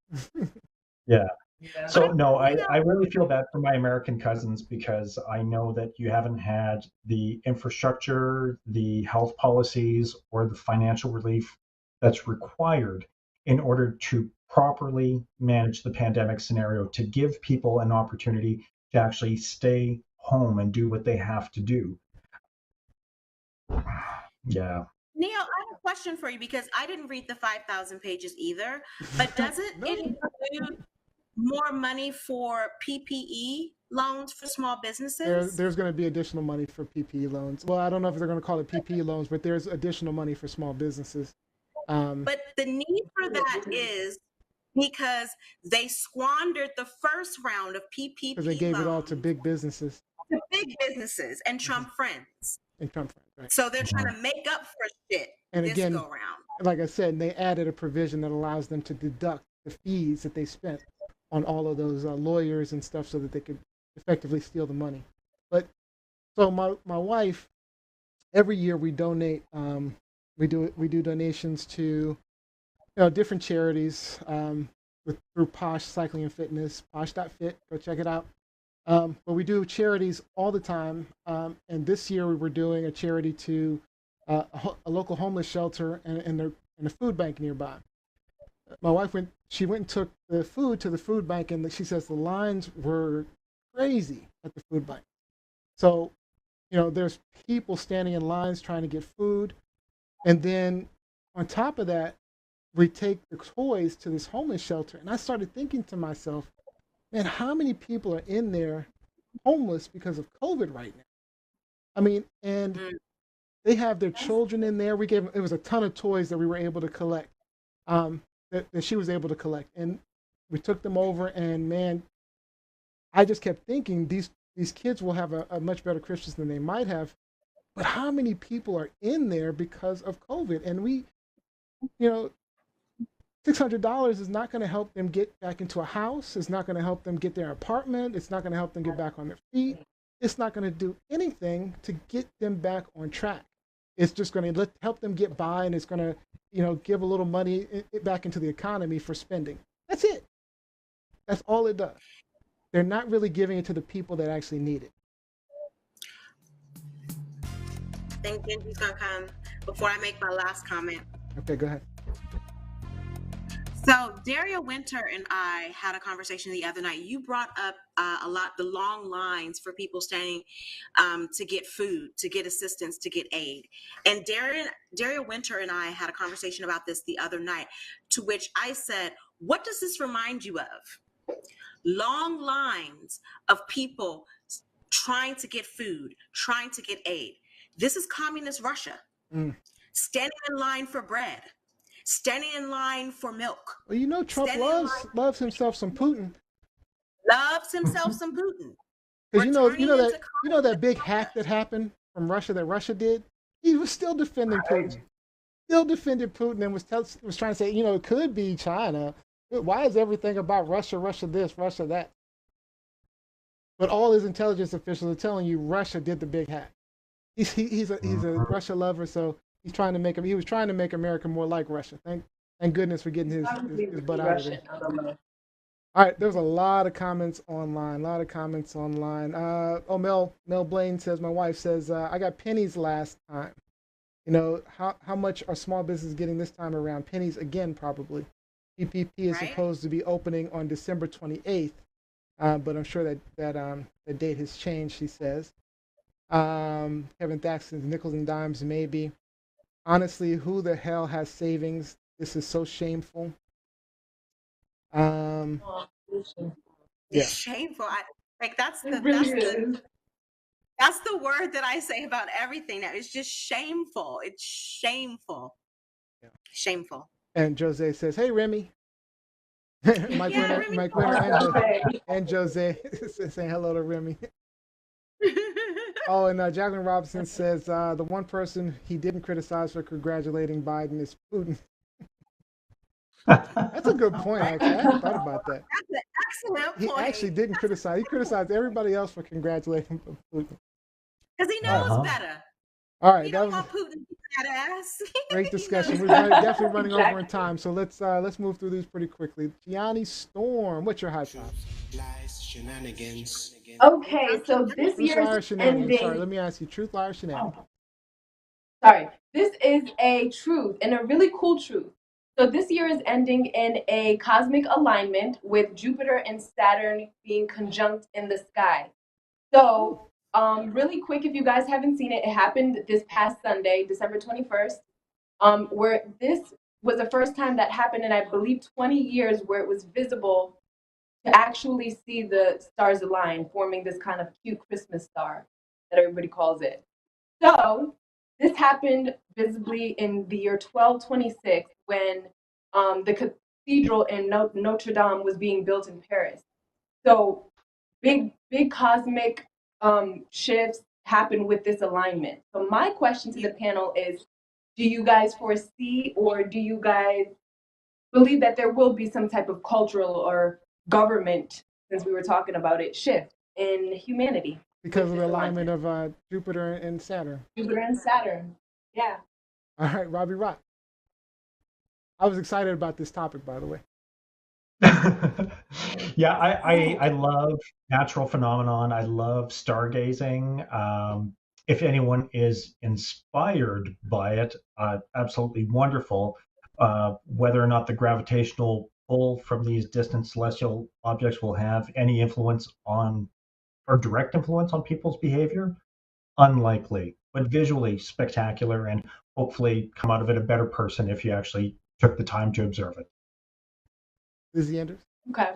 Speaker 3: Yeah. So no, I really feel bad for my American cousins because I know that you haven't had the infrastructure, the health policies, or the financial relief that's required in order to properly manage the pandemic scenario, to give people an opportunity to actually stay home and do what they have to do. Yeah.
Speaker 2: Neil, I have a question for you because I didn't read the 5,000 pages either, but doesn't it include more money for PPE loans for small businesses?
Speaker 1: There's going to be additional money for PPE loans. Well, I don't know if they're going to call it PPE loans, but there's additional money for small businesses.
Speaker 2: But the need for that is because they squandered the first round of PPP
Speaker 1: because they gave
Speaker 2: loans
Speaker 1: it all to big businesses.
Speaker 2: To big businesses and Trump friends.
Speaker 1: And Trump friends, right.
Speaker 2: So they're trying to make up for shit
Speaker 1: and
Speaker 2: this
Speaker 1: again,
Speaker 2: go round.
Speaker 1: Like I said, they added a provision that allows them to deduct the fees that they spent on all of those lawyers and stuff so that they could effectively steal the money. But so my wife, every year we donate, we do donations to different charities through Posh Cycling and Fitness, posh.fit, go check it out. But we do charities all the time, and this year we were doing a charity to a local homeless shelter and a food bank nearby. My wife went and took the food to the food bank, and she says the lines were crazy at the food bank. So, there's people standing in lines trying to get food, and then on top of that, we take the toys to this homeless shelter. And I started thinking to myself, man, how many people are in there homeless because of COVID right now? I mean, and they have their children in there. It was a ton of toys that we were able to collect, that she was able to collect. And we took them over, and man, I just kept thinking these kids will have a much better Christmas than they might have. But how many people are in there because of COVID? And we, $600 is not going to help them get back into a house. It's not going to help them get their apartment. It's not going to help them get back on their feet. It's not going to do anything to get them back on track. It's just going to help them get by, and it's going to, give a little money back into the economy for spending. That's it. That's all it does. They're not really giving it to the people that actually need it.
Speaker 2: I think Genji's going to come before I make my last comment.
Speaker 1: Okay, go ahead.
Speaker 2: So Daria Winter and I had a conversation the other night. You brought up the long lines for people standing to get food, to get assistance, to get aid. And Daria Winter and I had a conversation about this the other night, to which I said, what does this remind you of? Long lines of people trying to get food, trying to get aid. This is communist Russia. Standing in line for bread. Standing in line for milk.
Speaker 1: Well, Trump loves himself some Putin.
Speaker 2: Loves himself some Putin.
Speaker 1: Because you know that big hack that happened from Russia that Russia did. He was still defending Putin. Still defended Putin and was trying to say, it could be China. Why is everything about Russia this, Russia that? But all his intelligence officials are telling you Russia did the big hack. He's a Russia lover, so he was trying to make America more like Russia. Thank goodness for getting his butt out of there. All right, there's a lot of comments online. Mel Blaine says, my wife says, I got pennies last time. How much are small businesses getting this time around? Pennies again, probably. PPP is supposed to be opening on December 28th, but I'm sure that the date has changed, she says. Kevin Thaxton's nickels and dimes, maybe. Honestly, who the hell has savings? This is so shameful. Yeah.
Speaker 2: It's shameful. That's the word that I say about everything now. It's just shameful. It's shameful.
Speaker 1: Yeah.
Speaker 2: Shameful.
Speaker 1: And Jose says, "Hey, Remy." Mike
Speaker 2: Yeah,
Speaker 1: Winter,
Speaker 2: Remy.
Speaker 1: Mike Winter,
Speaker 4: Okay.
Speaker 1: and Jose saying hello to Remy. Oh, and Jacqueline Robinson says the one person he didn't criticize for congratulating Biden is Putin. That's a good point, actually. I hadn't thought about that.
Speaker 2: That's an excellent
Speaker 1: He
Speaker 2: point.
Speaker 1: actually didn't criticize. He criticized everybody else for congratulating Putin.
Speaker 2: Because he knows
Speaker 3: Uh-huh.
Speaker 2: better.
Speaker 1: All right,
Speaker 2: He
Speaker 1: that
Speaker 2: don't
Speaker 1: was
Speaker 2: want Putin to beat that ass.
Speaker 1: great
Speaker 2: He
Speaker 1: discussion.
Speaker 2: knows
Speaker 1: We're
Speaker 2: better.
Speaker 1: definitely running over in
Speaker 4: Exactly.
Speaker 1: time, so let's move through these pretty quickly. Gianni Storm, what's your hot top?
Speaker 6: Lies, shenanigans.
Speaker 4: Okay, so this
Speaker 1: Truth, liar,
Speaker 4: year's
Speaker 1: shenanigans. Sorry, let
Speaker 4: ending.
Speaker 1: me ask you. Truth, liar, shenanigans.
Speaker 4: Sorry, this is a truth and a really cool truth. So this year is ending in a cosmic alignment with Jupiter and Saturn being conjunct in the sky. So, really quick, if you guys haven't seen it, it happened this past Sunday, December 21st, where this was the first time that happened in, I believe, 20 years where it was visible to actually see the stars align, forming this kind of cute Christmas star that everybody calls it. So, this happened visibly in the year 1226 when the cathedral in Notre Dame was being built in Paris. So, big cosmic shifts happen with this alignment. So my question to the panel is, do you guys foresee or do you guys believe that there will be some type of cultural or government, since we were talking about it, shift in humanity
Speaker 1: Because
Speaker 4: with
Speaker 1: of
Speaker 4: this
Speaker 1: the alignment
Speaker 4: alignment?
Speaker 1: of Jupiter and Saturn.
Speaker 4: Jupiter and Saturn. Yeah.
Speaker 1: All right, Robbie Rock. I was excited about this topic, by the way.
Speaker 3: Yeah, I love natural phenomenon. I love stargazing. If anyone is inspired by it, absolutely wonderful. Whether or not the gravitational pull from these distant celestial objects will have any influence on or direct influence on people's behavior, unlikely. But visually spectacular, and hopefully come out of it a better person if you actually took the time to observe it.
Speaker 1: Lizzie Anders.
Speaker 4: Okay.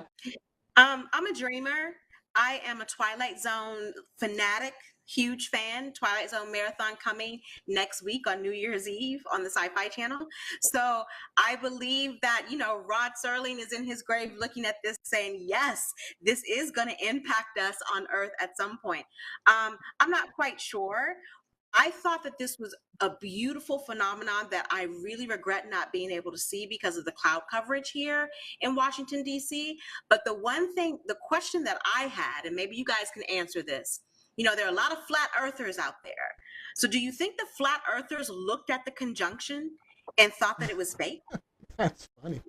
Speaker 2: I'm a dreamer. I am a Twilight Zone fanatic, huge fan. Twilight Zone marathon coming next week on New Year's Eve on the Sci-Fi Channel. So I believe that, Rod Serling is in his grave looking at this saying, yes, this is going to impact us on Earth at some point. I'm not quite sure. I thought that this was a beautiful phenomenon that I really regret not being able to see because of the cloud coverage here in Washington, D.C. But the question that I had, and maybe you guys can answer this, there are a lot of flat earthers out there. So do you think the flat earthers looked at the conjunction and thought that it was fake?
Speaker 1: That's funny.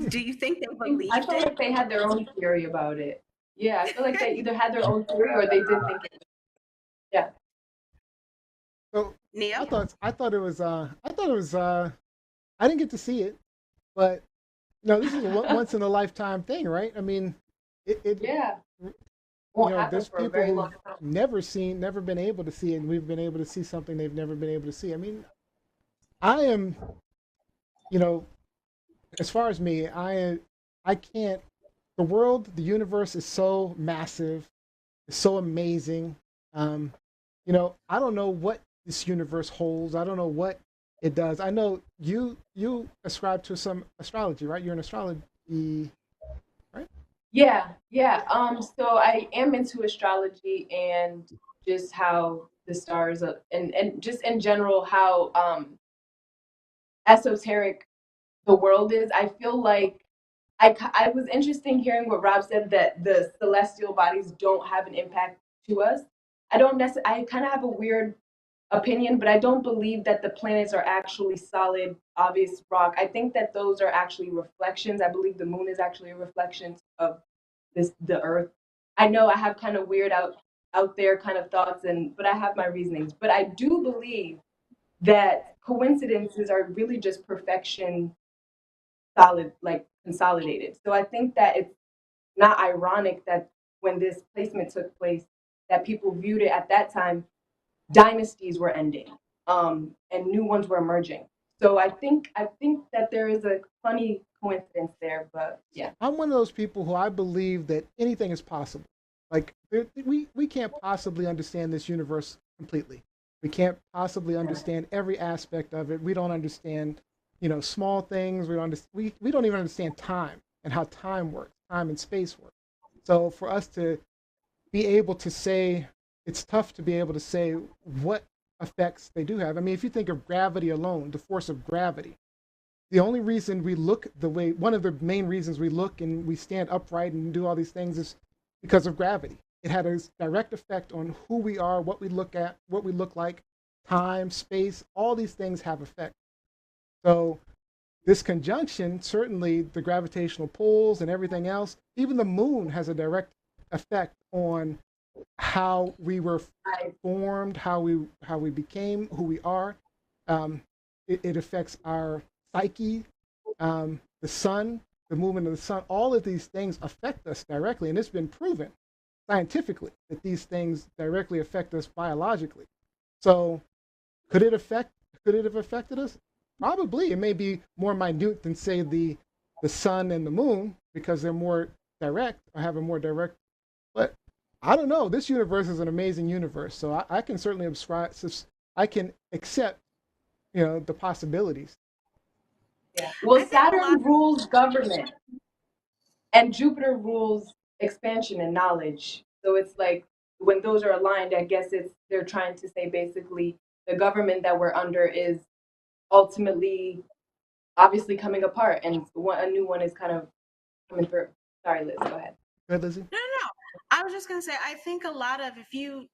Speaker 2: Do you think they
Speaker 4: I
Speaker 2: believed
Speaker 4: felt
Speaker 2: it?
Speaker 4: like they had their own theory about it. Yeah, I feel like they either had their own theory or they did think it. Yeah.
Speaker 1: So
Speaker 2: Neil?
Speaker 1: I thought it was I didn't get to see it, but this is a once in a lifetime thing, right? I mean, it
Speaker 4: Yeah. Won't happen
Speaker 1: there's
Speaker 4: for a
Speaker 1: people
Speaker 4: very
Speaker 1: who've
Speaker 4: long time.
Speaker 1: never been able to see it, and we've been able to see something they've never been able to see. I mean, I am, as far as me, I can't. The world, the universe is so massive, it's so amazing. Um, I don't know what this universe holds. I don't know what it does. I know you ascribe to some astrology, right? You're an astrology, right?
Speaker 4: Yeah, yeah. So I am into astrology and just how the stars and just in general how esoteric the world is. I feel like I was interesting hearing what Rob said that the celestial bodies don't have an impact to us. I don't necessarily. I kind of have a weird opinion, but I don't believe that the planets are actually solid, obvious rock. I think that those are actually reflections. I believe the moon is actually a reflection of the Earth. I know I have kind of weird out there kind of thoughts, but I have my reasonings. But I do believe that coincidences are really just perfection, solid, like consolidated. So I think that it's not ironic that when this placement took place, that people viewed it at that time, dynasties were ending, and new ones were emerging. So I think that there is a funny coincidence there, but yeah.
Speaker 1: I'm one of those people who I believe that anything is possible. Like we can't possibly understand this universe completely. We can't possibly understand every aspect of it. We don't understand small things. We don't even understand time and how time works, time and space work. So for us to be able to say, it's tough to be able to say what effects they do have. I mean, if you think of gravity alone, the force of gravity, the only reason we look the way, one of the main reasons we look and we stand upright and do all these things is because of gravity. It had a direct effect on who we are, what we look at, what we look like, time, space, all these things have effect. So this conjunction, certainly the gravitational pulls and everything else, even the moon has a direct effect on how we were formed, how we became who we are. It affects our psyche, the sun, the movement of the sun. All of these things affect us directly, and it's been proven scientifically that these things directly affect us biologically. So could it have affected us? Probably. It may be more minute than, say, the sun and the moon, because they're more direct or have a more direct. But I don't know. This universe is an amazing universe, so I can certainly I can accept, the possibilities.
Speaker 4: Yeah. Well, Saturn rules government, and Jupiter rules expansion and knowledge. So it's like when those are aligned, I guess they're trying to say basically the government that we're under is ultimately obviously coming apart, and a new one is kind of coming through. Sorry, Liz, go ahead.
Speaker 1: Go ahead, Lizzie.
Speaker 2: No. I was just going to say, I think a lot of, if you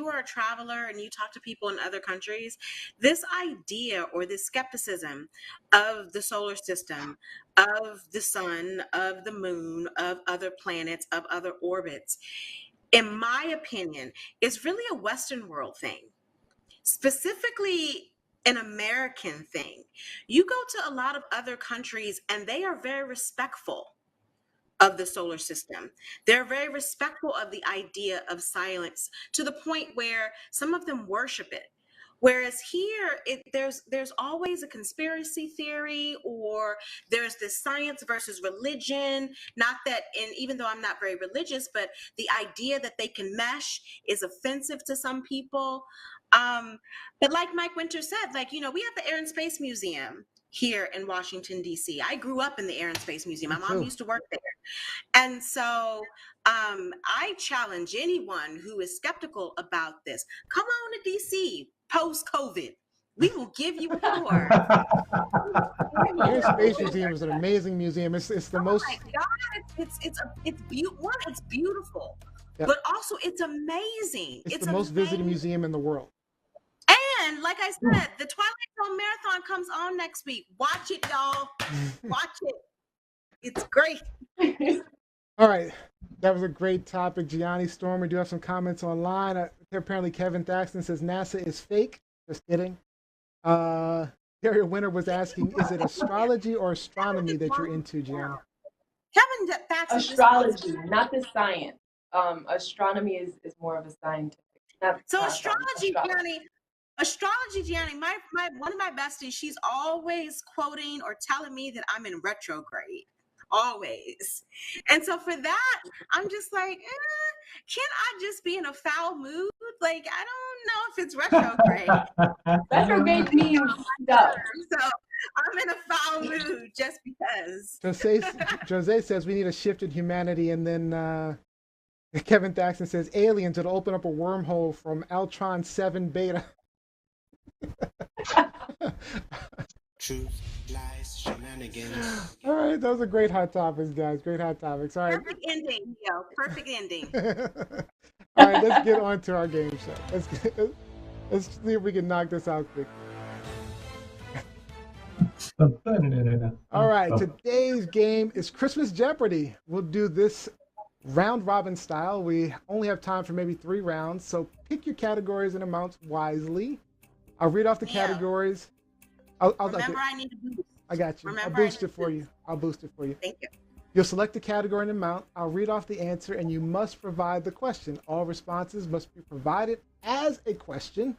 Speaker 2: are a traveler and you talk to people in other countries, this idea or this skepticism of the solar system, of the sun, of the moon, of other planets, of other orbits, in my opinion, is really a Western world thing, specifically an American thing. You go to a lot of other countries and they are very respectful of the solar system. They're very respectful of the idea of silence, to the point where some of them worship it. Whereas here, there's always a conspiracy theory, or there's this science versus religion. Not that, and even though I'm not very religious, but the idea that they can mesh is offensive to some people. But like Mike Winter said, we have the Air and Space Museum here in Washington, D.C. I grew up in the Air and Space Museum. My mom used to work there. And so I challenge anyone who is skeptical about this, come on to DC post-COVID. We will give you a tour.
Speaker 1: The Air and Space Museum is an amazing museum. It's the most.
Speaker 2: Oh my God! It's beautiful,
Speaker 1: Yep.
Speaker 2: but also it's amazing.
Speaker 1: It's the most visited museum in the world.
Speaker 2: And like I said, the Twilight Zone Marathon comes on next week. Watch it, y'all. Watch it. It's great.
Speaker 1: All right. That was a great topic, Gianni Storm. We do have some comments online. Apparently, Kevin Thaxton says NASA is fake. Just kidding. Gary Winter was asking, is it astrology or astronomy that you're into, Gianni?
Speaker 2: Kevin Thaxton.
Speaker 4: Astrology, not the science. Astronomy is more of a scientific.
Speaker 2: Astrology, Gianni, my one of my besties, she's always quoting or telling me that I'm in retrograde. Always. And so for that, I'm just like, can't I just be in a foul mood? Like, I don't know if it's retrograde.
Speaker 4: Retrograde means stuff.
Speaker 2: So I'm in a foul mood just because.
Speaker 1: Jose says we need a shift in humanity, and then Kevin Thaxton says aliens would open up a wormhole from Altron 7 Beta.
Speaker 6: Truth, lies, shenanigans.
Speaker 1: All right, those are great hot topics, guys. Great hot topics. All right.
Speaker 2: Perfect ending, yo. Perfect ending.
Speaker 1: All right, let's get on to our game show. Let's see if we can knock this out quick. All right, today's game is Christmas Jeopardy. We'll do this round robin style. We only have time for maybe 3 rounds, so pick your categories and amounts wisely. I'll read off the categories.
Speaker 2: Remember, I need to boost.
Speaker 1: I got you. I'll boost it for you.
Speaker 2: Thank you.
Speaker 1: You'll select the category and amount. I'll read off the answer, and you must provide the question. All responses must be provided as a question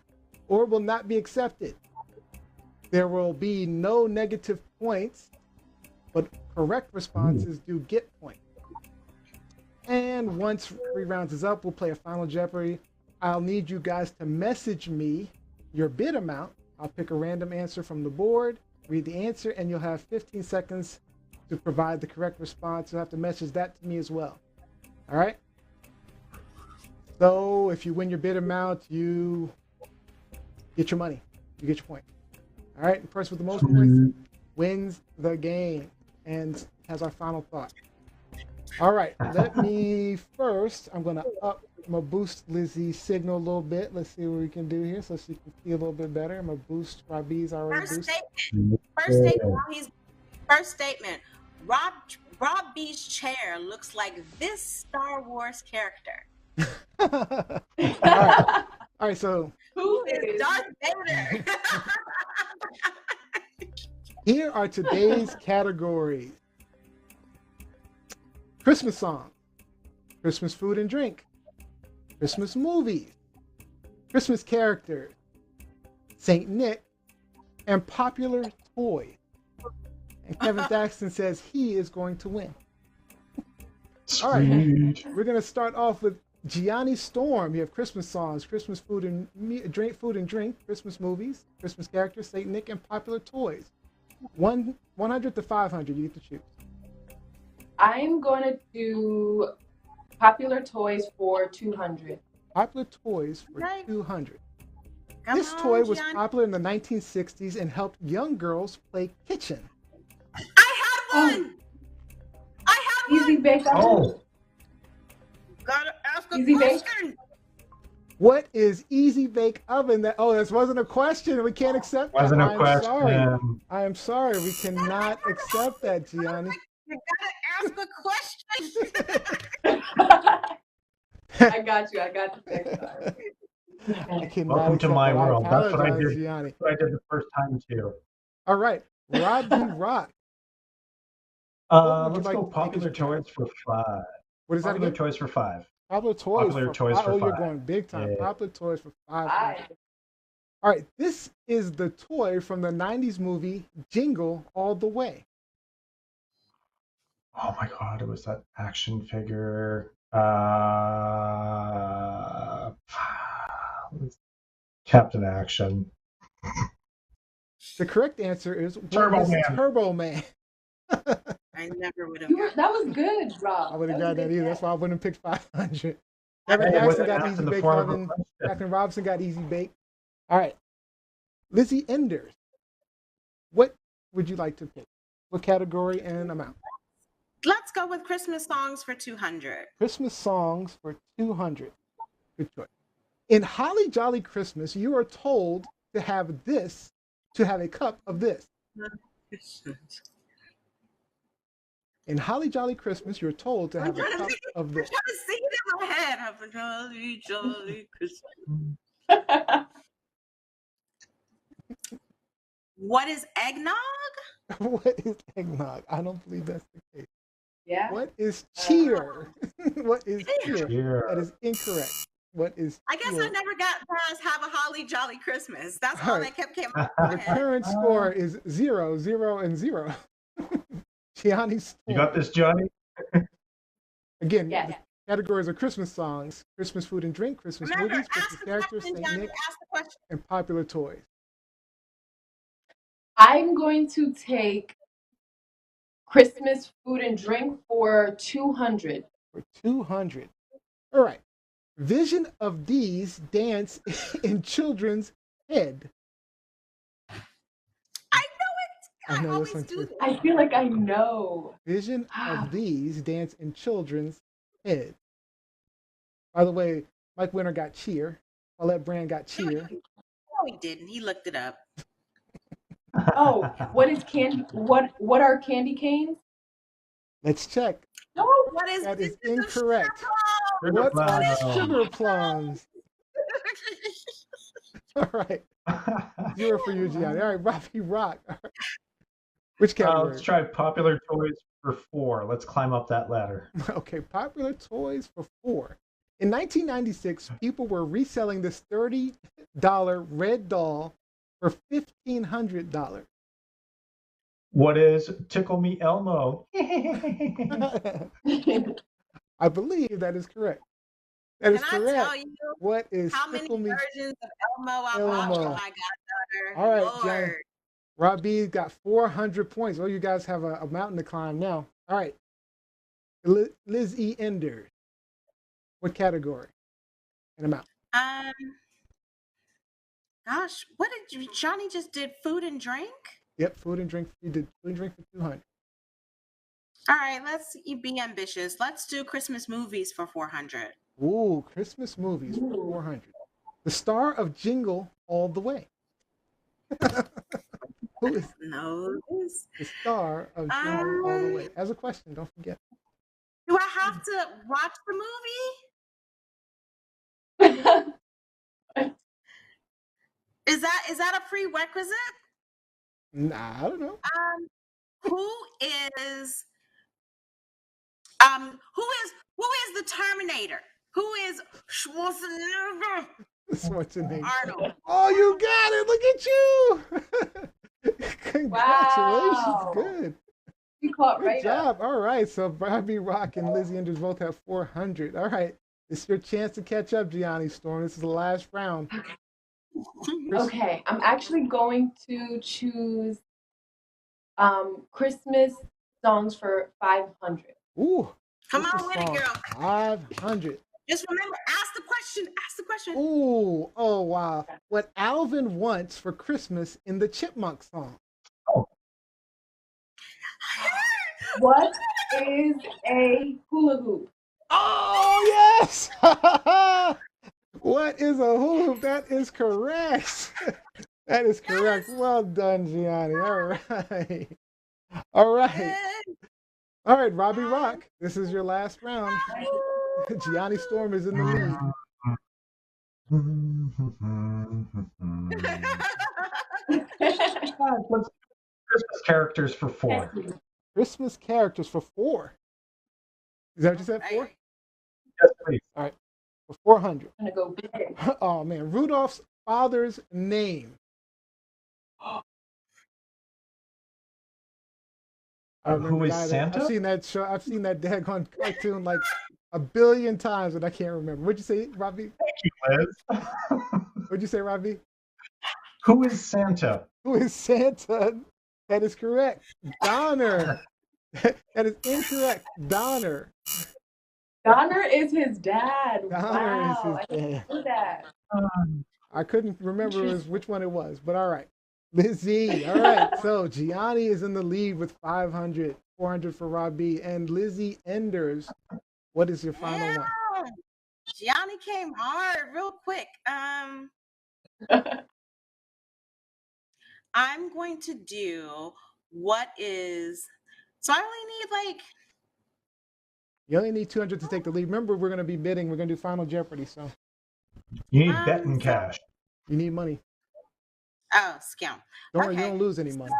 Speaker 1: or will not be accepted. There will be no negative points, but correct responses do get points. And once 3 rounds is up, we'll play a final Jeopardy. I'll need you guys to message me your bid amount. I'll pick a random answer from the board, read the answer, and you'll have 15 seconds to provide the correct response. You'll have to message that to me as well. All right? So if you win your bid amount, you get your money. You get your point. All right? The person with the most points wins the game and has our final thought. All right. Let me first, I'm going to boost Lizzie's signal a little bit. Let's see what we can do here so she can see a little bit better. I'm going to boost Robbie's already boosted.
Speaker 2: First statement. Rob B's chair looks like this Star Wars character.
Speaker 1: All right, so
Speaker 2: who is Darth Vader?
Speaker 1: Here are today's categories: Christmas songs, Christmas food and drink, Christmas movies, Christmas characters, Saint Nick, and popular toys. And Kevin Thaxton says he is going to win. All right, we're going to start off with Gianni Storm. You have Christmas songs, Christmas food and drink, Christmas movies, Christmas characters, Saint Nick, and popular toys. 100 to 500, you get to choose.
Speaker 4: I'm going to do popular toys for 200.
Speaker 1: Popular toys for 200. This
Speaker 2: Come
Speaker 1: toy
Speaker 2: on,
Speaker 1: was
Speaker 2: Gianni.
Speaker 1: popular in the 1960s and helped young girls play kitchen.
Speaker 2: I had one. I had
Speaker 4: Easy
Speaker 2: one.
Speaker 4: bake oven.
Speaker 3: Oh,
Speaker 2: Gotta ask a
Speaker 4: Easy bake.
Speaker 2: question.
Speaker 1: What is Easy Bake Oven? This wasn't a question. We can't accept that.
Speaker 3: wasn't a
Speaker 1: I'm
Speaker 3: question.
Speaker 1: sorry. I am sorry. We cannot accept that, Gianni.
Speaker 2: You gotta ask a question.
Speaker 4: I got you. I got you.
Speaker 1: I cannot
Speaker 3: Welcome to
Speaker 1: accept
Speaker 3: my
Speaker 1: that.
Speaker 3: world. That's what I
Speaker 1: apologize,
Speaker 3: did.
Speaker 1: Gianni.
Speaker 3: That's what I did the first time too.
Speaker 1: All right. Robbie Rock. would you
Speaker 3: Let's
Speaker 1: like
Speaker 3: go
Speaker 1: to take
Speaker 3: popular
Speaker 1: as your
Speaker 3: toys for 5.
Speaker 1: What is that
Speaker 3: Popular
Speaker 1: again?
Speaker 3: toys for 5.
Speaker 1: Popular toys
Speaker 3: Popular
Speaker 1: for
Speaker 3: toys
Speaker 1: 5.
Speaker 3: for
Speaker 1: Oh, you're
Speaker 3: 5.
Speaker 1: going big time.
Speaker 3: Yeah.
Speaker 1: Popular toys for 5.
Speaker 4: Hi.
Speaker 1: All right. This is the toy from the 90s movie Jingle All the Way.
Speaker 3: Oh my god, it was that action figure. Captain Action.
Speaker 1: The correct answer is
Speaker 3: Turbo Man.
Speaker 1: Turbo Man.
Speaker 2: I never would have.
Speaker 4: That was good, Rob.
Speaker 1: I wouldn't have got that
Speaker 4: was a good
Speaker 1: either.
Speaker 4: guess.
Speaker 1: That's why I wouldn't have picked 500.
Speaker 3: Hey,
Speaker 1: Kevin
Speaker 3: it
Speaker 1: Jackson
Speaker 3: wasn't
Speaker 1: got
Speaker 3: asked
Speaker 1: Easy
Speaker 3: in the
Speaker 1: Bake
Speaker 3: form of a
Speaker 1: Oven.
Speaker 3: question.
Speaker 1: Captain Robinson got Easy Bake. All right. Lizzie Enders. What would you like to pick? What category and amount?
Speaker 2: Let's go with Christmas songs for 200.
Speaker 1: Christmas songs for 200. Good choice. In Holly Jolly Christmas, you are told to have a cup of this. In Holly Jolly Christmas, you're told to have a cup of this.
Speaker 2: I'm trying to sing it in my head. Have a jolly, jolly Christmas. What is eggnog?
Speaker 1: What is eggnog? I don't believe that's the case.
Speaker 4: Yeah.
Speaker 1: What is cheer? What is cheer?
Speaker 3: Cheer.
Speaker 1: That is incorrect. What is
Speaker 2: I guess
Speaker 1: cheer?
Speaker 2: I never got past have a holly jolly Christmas. That's all
Speaker 1: Alright.
Speaker 2: that came up in my
Speaker 1: The
Speaker 2: head.
Speaker 1: current score is 0, 0, and 0. Gianni's
Speaker 3: You got this, Johnny?
Speaker 1: Again,
Speaker 4: Yeah.
Speaker 1: the categories are Christmas songs, Christmas food and drink, Christmas
Speaker 2: Remember,
Speaker 1: movies,
Speaker 2: ask
Speaker 1: Christmas
Speaker 2: the
Speaker 1: characters,
Speaker 2: question,
Speaker 1: Saint
Speaker 2: Johnny.
Speaker 1: Nick,
Speaker 2: Ask the question.
Speaker 1: and popular toys.
Speaker 4: I'm going to take Christmas food and drink for 200.
Speaker 1: For 200. All right. Vision of these dance in children's head.
Speaker 2: I know it.
Speaker 1: I
Speaker 2: I,
Speaker 1: know this
Speaker 2: always
Speaker 1: one
Speaker 2: do
Speaker 1: too.
Speaker 2: this.
Speaker 4: I feel like I know.
Speaker 1: Vision of these dance in children's head. By the way, Mike Winter got cheer. Paulette Brand got cheer.
Speaker 2: No, he didn't. He looked it up.
Speaker 4: Oh, what is candy? What are candy canes?
Speaker 1: Let's check.
Speaker 4: No.
Speaker 2: What is
Speaker 1: That is
Speaker 2: Vision of
Speaker 1: incorrect.
Speaker 3: Sugar
Speaker 1: What are
Speaker 3: plum.
Speaker 1: sugar plums? All right. 0 for you, Gianni. All right, Robbie Rock. All right. Which category?
Speaker 3: Let's try popular toys for 4. Let's climb up that ladder.
Speaker 1: Okay, popular toys for 4. In 1996, people were reselling this $30 red doll for $1,500.
Speaker 3: What is Tickle Me Elmo?
Speaker 1: I believe that is correct. That is
Speaker 2: Can I
Speaker 1: correct.
Speaker 2: tell you
Speaker 1: What is
Speaker 2: how many
Speaker 1: Tickle Me?
Speaker 2: versions of Elmo I watched when
Speaker 1: Elmo.
Speaker 2: I got daughter?
Speaker 1: All right,
Speaker 2: Lord.
Speaker 1: Gianni. Rob B got 400 points. Oh, you guys have a mountain to climb now. All right. Liz E. Ender. What category? And amount.
Speaker 2: Gosh, what did Johnny just did? Food and drink?
Speaker 1: Yep, food and drink. You did food and drink for 200.
Speaker 2: All right, let's be ambitious. Let's do Christmas movies for 400.
Speaker 1: Ooh, Christmas movies for 400. The star of Jingle All the Way. Who is the star of Jingle All the Way? As a question, don't forget.
Speaker 2: Do I have to watch the movie? Is that a prerequisite?
Speaker 1: Nah, I don't know.
Speaker 2: Who is the Terminator? Who is Schwarzenegger?
Speaker 1: Schwarzenegger.
Speaker 2: Arnold.
Speaker 1: Oh, you got it! Look at you! Congratulations!
Speaker 4: Wow.
Speaker 1: Good.
Speaker 4: You caught
Speaker 1: Good
Speaker 4: right
Speaker 1: job.
Speaker 4: up.
Speaker 1: All right. So Bobby Rock and Lizzie Enders both have 400. All right. It's your chance to catch up, Gianni Storm. This is the last round.
Speaker 4: Okay, I'm actually going to choose Christmas songs for 500.
Speaker 1: Ooh.
Speaker 2: Come on with it, girl.
Speaker 1: 500.
Speaker 2: Just remember, ask the question. Ask the question.
Speaker 1: Ooh. Oh, wow. What Alvin wants for Christmas in the Chipmunk song.
Speaker 4: What is a hula hoop?
Speaker 1: Oh, yes! What is a hula hoop? That is correct. That is correct. Well done, Gianni. All right. All right. All right, Robbie Rock. This is your last round. Gianni Storm is in the lead.
Speaker 3: Christmas characters for 4.
Speaker 1: Christmas characters for 4. Is that what you said? 4?
Speaker 3: Yes, please.
Speaker 1: All right. For 400.
Speaker 4: I'm gonna go big.
Speaker 1: Oh man, Rudolph's father's name.
Speaker 3: Who is Santa?
Speaker 1: I've seen that show. I've seen that daggone cartoon like a billion times, and I can't remember. What'd you say, Robbie?
Speaker 3: Thank you, Liz.
Speaker 1: What'd you say, Robbie?
Speaker 3: Who is Santa?
Speaker 1: Who is Santa? That is correct. Donner. That is incorrect. Donner.
Speaker 4: Donner is his dad.
Speaker 1: Donner is
Speaker 4: Wow,
Speaker 1: his
Speaker 4: I didn't
Speaker 1: dad.
Speaker 4: know that.
Speaker 1: I couldn't remember which one it was, but all right. Lizzie. All right. So Gianni is in the lead with 500, 400 for Robbie, and Lizzie Enders. What is your final one?
Speaker 2: Gianni came hard real quick. I'm going to do what is. So I only need like.
Speaker 1: You only need 200 to take the lead. Remember, we're going to be bidding. We're going to do Final Jeopardy, so
Speaker 3: You need bet and cash.
Speaker 1: you need money.
Speaker 2: Oh, scam.
Speaker 1: Don't worry, you don't lose any money.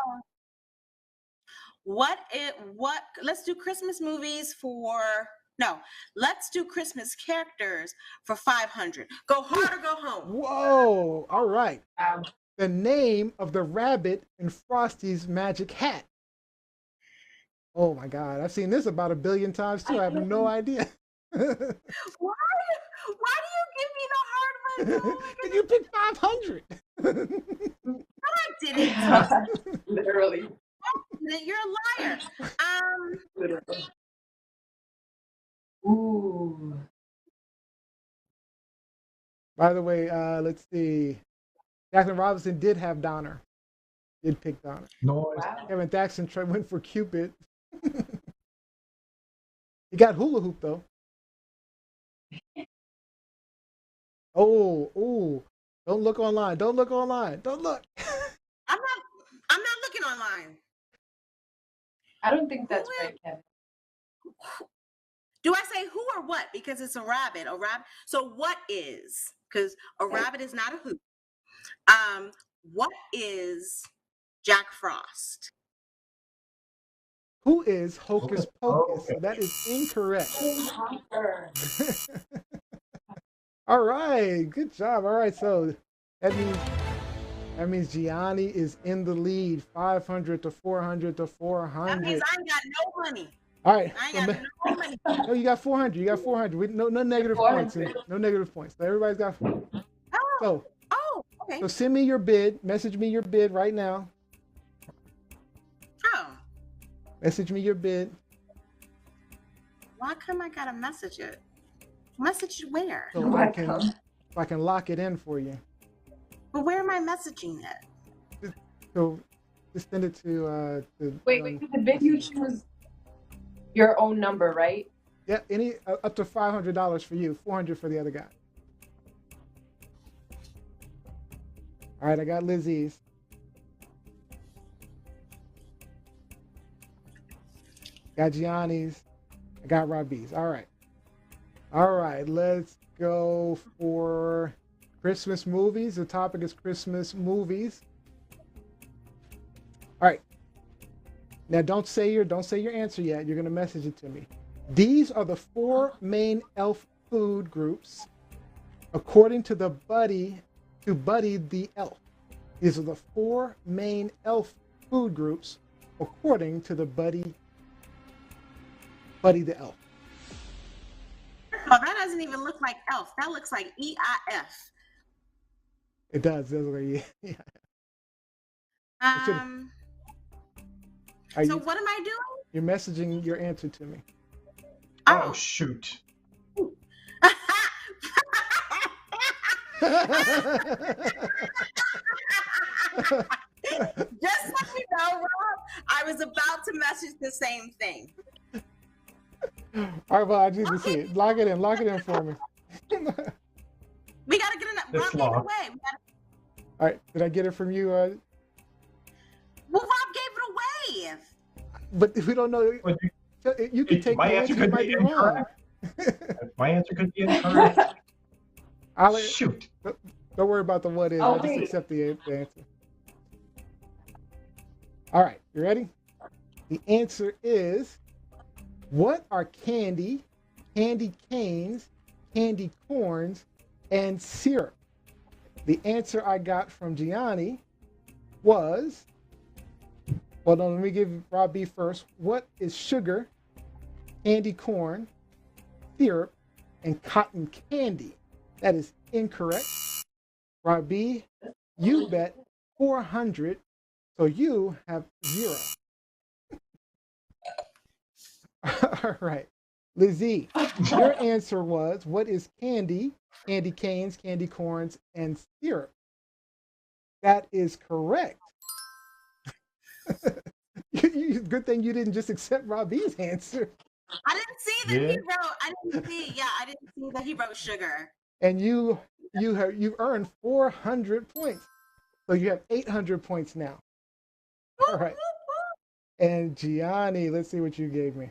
Speaker 2: Let's do Christmas movies for. No, let's do Christmas characters for 500. Go hard or go home.
Speaker 1: Whoa! All right. The name of the rabbit in Frosty's magic hat. Oh my God! I've seen this about a billion times too. I have no idea.
Speaker 2: Why do you give me the hard one? Oh my
Speaker 1: Did you pick 500?
Speaker 2: No, I didn't.
Speaker 4: Literally.
Speaker 2: You're a liar.
Speaker 4: Literally. Ooh.
Speaker 1: By the way, let's see. Jacqueline Robinson did have Donner. Did pick Donner.
Speaker 3: Noise.
Speaker 4: Wow.
Speaker 1: Kevin Daxon went for Cupid. He got hula hoop though. Oh, don't look online. Don't look online. Don't look.
Speaker 2: I'm not looking online.
Speaker 4: I don't think that's right, Kevin.
Speaker 2: Do I say who or what? Because it's a rabbit. A rabbit. So what is? Because a rabbit is not a hoop. What is Jack Frost?
Speaker 1: Who is Hocus Pocus? So that is incorrect. All right, good job. All right, so that means Gianni is in the lead, 500 to 400 to 400.
Speaker 2: That means I ain't got no money.
Speaker 1: All right.
Speaker 2: I ain't got no money.
Speaker 1: No, you got 400. You got 400. No negative
Speaker 4: 400.
Speaker 1: points. No negative points. So everybody's got.
Speaker 2: Oh,
Speaker 1: So
Speaker 2: okay.
Speaker 1: send me your bid. Message me your bid right now. Message me your bid.
Speaker 2: Why come I gotta message it? Message where?
Speaker 1: So I can lock it in for you.
Speaker 2: But where am I messaging it?
Speaker 1: So just send it to
Speaker 4: Wait, the bid you choose your own number, right?
Speaker 1: yeah, any up to $500 for you, $400 for the other guy. All right, I got Lizzie's. Got Gianni's. I got Robbie's. All right. All right, let's go for Christmas movies. The topic is Christmas movies. All right. Now don't say your answer yet. You're gonna message it to me. These are the 4 main elf food groups according to Buddy the Elf. These are the 4 main elf food groups according to the Buddy the Elf.
Speaker 2: Oh, that doesn't even look like elf. That looks like EIF.
Speaker 1: It does. It does look like yeah.
Speaker 2: So what am I doing?
Speaker 1: You're messaging your answer to me.
Speaker 3: Oh shoot.
Speaker 2: Just let me know, Rob. I was about to message the same thing.
Speaker 1: All right, well, I need to see it. Lock it in for me.
Speaker 2: We gotta get it. Rob gave it away.
Speaker 1: All right, did I get it from you?
Speaker 2: Well, Rob gave it away.
Speaker 1: But we don't know. You can take
Speaker 3: my answer could be incorrect. My answer could be incorrect. Shoot.
Speaker 1: Don't worry about the what is. I'll just accept the answer. All right, you ready? The answer is, what are candy canes, candy corns, and syrup? The answer I got from Gianni was, well, no, let me give Rob B first. What is sugar, candy corn, syrup, and cotton candy? That is incorrect. Rob B, you bet 400, so you have 0. All right. Lizzie, your answer was, what is candy canes, candy corns, and syrup? That is correct. Good thing you didn't just accept Robbie's answer.
Speaker 2: I didn't see that he wrote. I didn't see that he wrote sugar.
Speaker 1: And you earned 400 points, so you have 800 points now. All right. And Gianni, let's see what you gave me.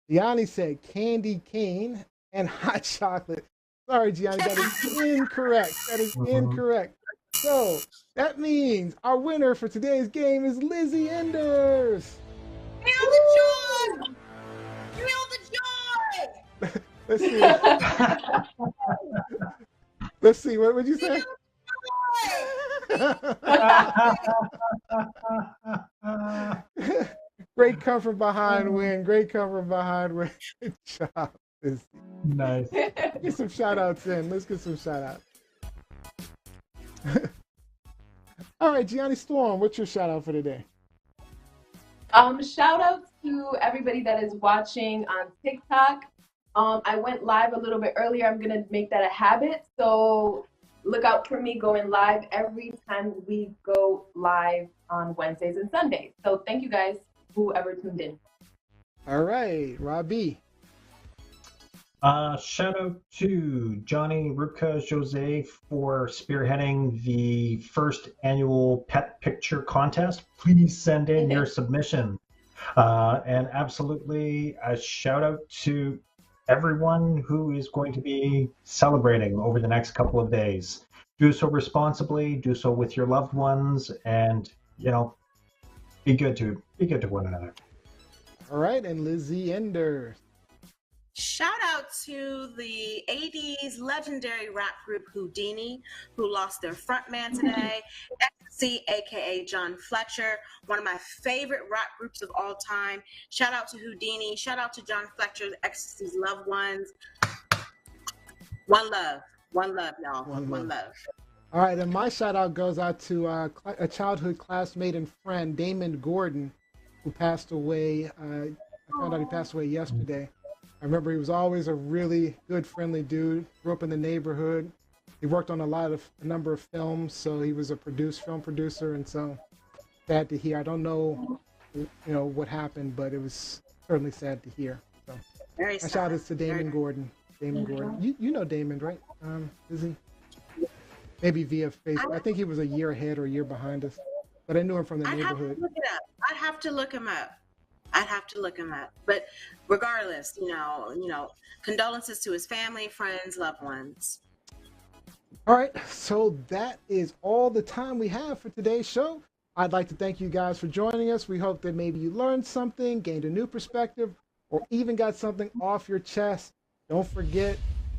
Speaker 1: Gianni said candy cane and hot chocolate. Sorry, Gianni, that is incorrect. That is incorrect. So that means our winner for today's game is Lizzie Enders.
Speaker 2: Feel the joy! Feel the joy!
Speaker 1: Let's see. Let's see. What would you say? Great come from behind win. Great come from behind win. Good job, Lizzie.
Speaker 3: Nice.
Speaker 1: Get some shout outs in. Let's get some shout outs. All right, Gianni Storm, what's your shout out for today?
Speaker 4: Shout out to everybody that is watching on TikTok. I went live a little bit earlier. I'm gonna make that a habit. So look out for me going live every time we go live on Wednesdays and Sundays. So thank you guys, whoever tuned in.
Speaker 1: All right, Robbie.
Speaker 3: Shout out to Johnny, Rupka, Jose for spearheading the first annual pet picture contest. Please send in your submission. And absolutely a shout out to everyone who is going to be celebrating over the next couple of days. Do so responsibly, do so with your loved ones, and be good to one another.
Speaker 1: All right, and Lizzie Enders.
Speaker 2: Shout out to the 80s legendary rap group Houdini, who lost their frontman today. Ecstasy, aka John Fletcher, one of my favorite rap groups of all time. Shout out to Houdini. Shout out to John Fletcher, Ecstasy's loved ones. One love, y'all. One love.
Speaker 1: All right, and my shout out goes out to a childhood classmate and friend, Damon Gordon, who passed away. I found out he passed away yesterday. I remember he was always a really good, friendly dude. Grew up in the neighborhood. He worked on a number of films, so he was a film producer, and so sad to hear. I don't know, what happened, but it was certainly sad to hear. So,
Speaker 2: Very
Speaker 1: my
Speaker 2: sad.
Speaker 1: shout outs to Damon Gordon. Gordon, you know Damon, right? Is he? Maybe via Facebook. I think he was a year ahead or a year behind us, but I knew him from the
Speaker 2: I'd have to
Speaker 1: neighborhood.
Speaker 2: look it up. I'd have to look him up. But regardless, condolences to his family, friends, loved ones.
Speaker 1: All right, so that is all the time we have for today's show. I'd like to thank you guys for joining us. We hope that maybe you learned something, gained a new perspective, or even got something off your chest. Don't forget,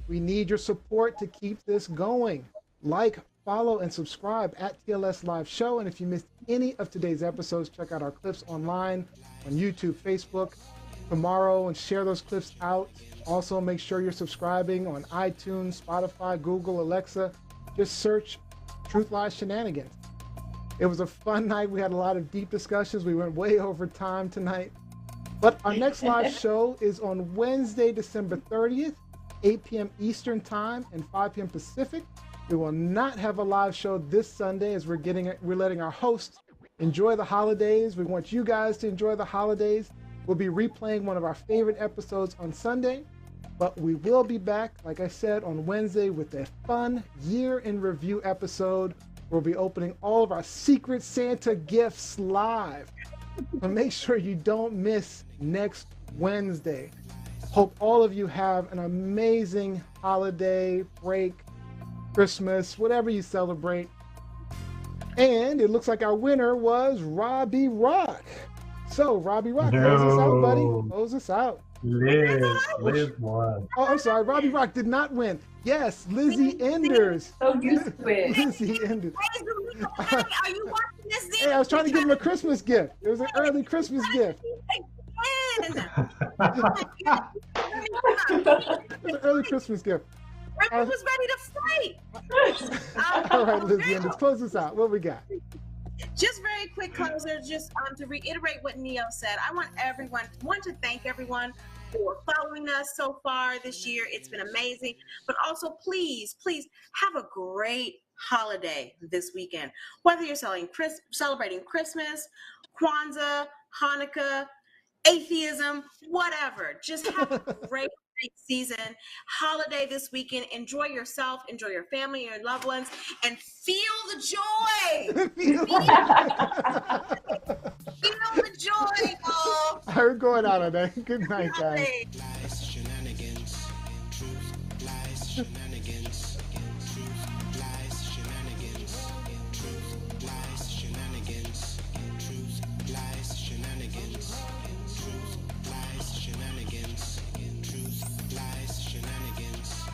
Speaker 1: we need your support to keep this going. Like, follow, and subscribe at TLS Live Show. And if you missed any of today's episodes, check out our clips online on YouTube, Facebook, tomorrow, and share those clips out. Also, make sure you're subscribing on iTunes, Spotify, Google, Alexa. Just search Truth Lies Shenanigans. It was a fun night. We had a lot of deep discussions. We went way over time tonight. But our next live show is on Wednesday, December 30th, 8 p.m. Eastern Time and 5 p.m. Pacific. We will not have a live show this Sunday as we're letting our hosts enjoy the holidays. We want you guys to enjoy the holidays. We'll be replaying one of our favorite episodes on Sunday, but we will be back, like I said, on Wednesday with a fun year in review episode. We'll be opening all of our Secret Santa gifts live. So make sure you don't miss next Wednesday. Hope all of you have an amazing holiday break, Christmas, whatever you celebrate. And it looks like our winner was Robbie Rock. So, Robbie Rock, close us out, buddy. Close us out.
Speaker 3: Liz won.
Speaker 1: Oh, I'm sorry. Robbie Rock did not win. Yes, Lizzie Enders.
Speaker 4: So used to it.
Speaker 1: Lizzie Enders.
Speaker 2: Are you watching this?
Speaker 1: Hey, I was trying to give him a Christmas gift. It was an early Christmas gift. It was an early Christmas gift.
Speaker 2: Rick was ready to fight.
Speaker 1: All right, Lizzie Enders, close us out. What we got?
Speaker 2: Just very quick closer, just to reiterate what Neo said. I want to thank everyone for following us so far this year. It's been amazing. But also, please have a great holiday this weekend. Whether you're celebrating Christmas, Kwanzaa, Hanukkah, atheism, whatever. Just have a great season, holiday this weekend. Enjoy yourself, enjoy your family, your loved ones, and feel the joy. Feel the joy, y'all.
Speaker 1: We're going out on that. Good night, guys.
Speaker 6: Lies, shenanigans. Truth, lies, shenanigans. Truth, lies, shenanigans. Truth, lies, shenanigans. Truth, lies, shenanigans. Truth, lies, shenanigans. Truth, lies, shenanigans.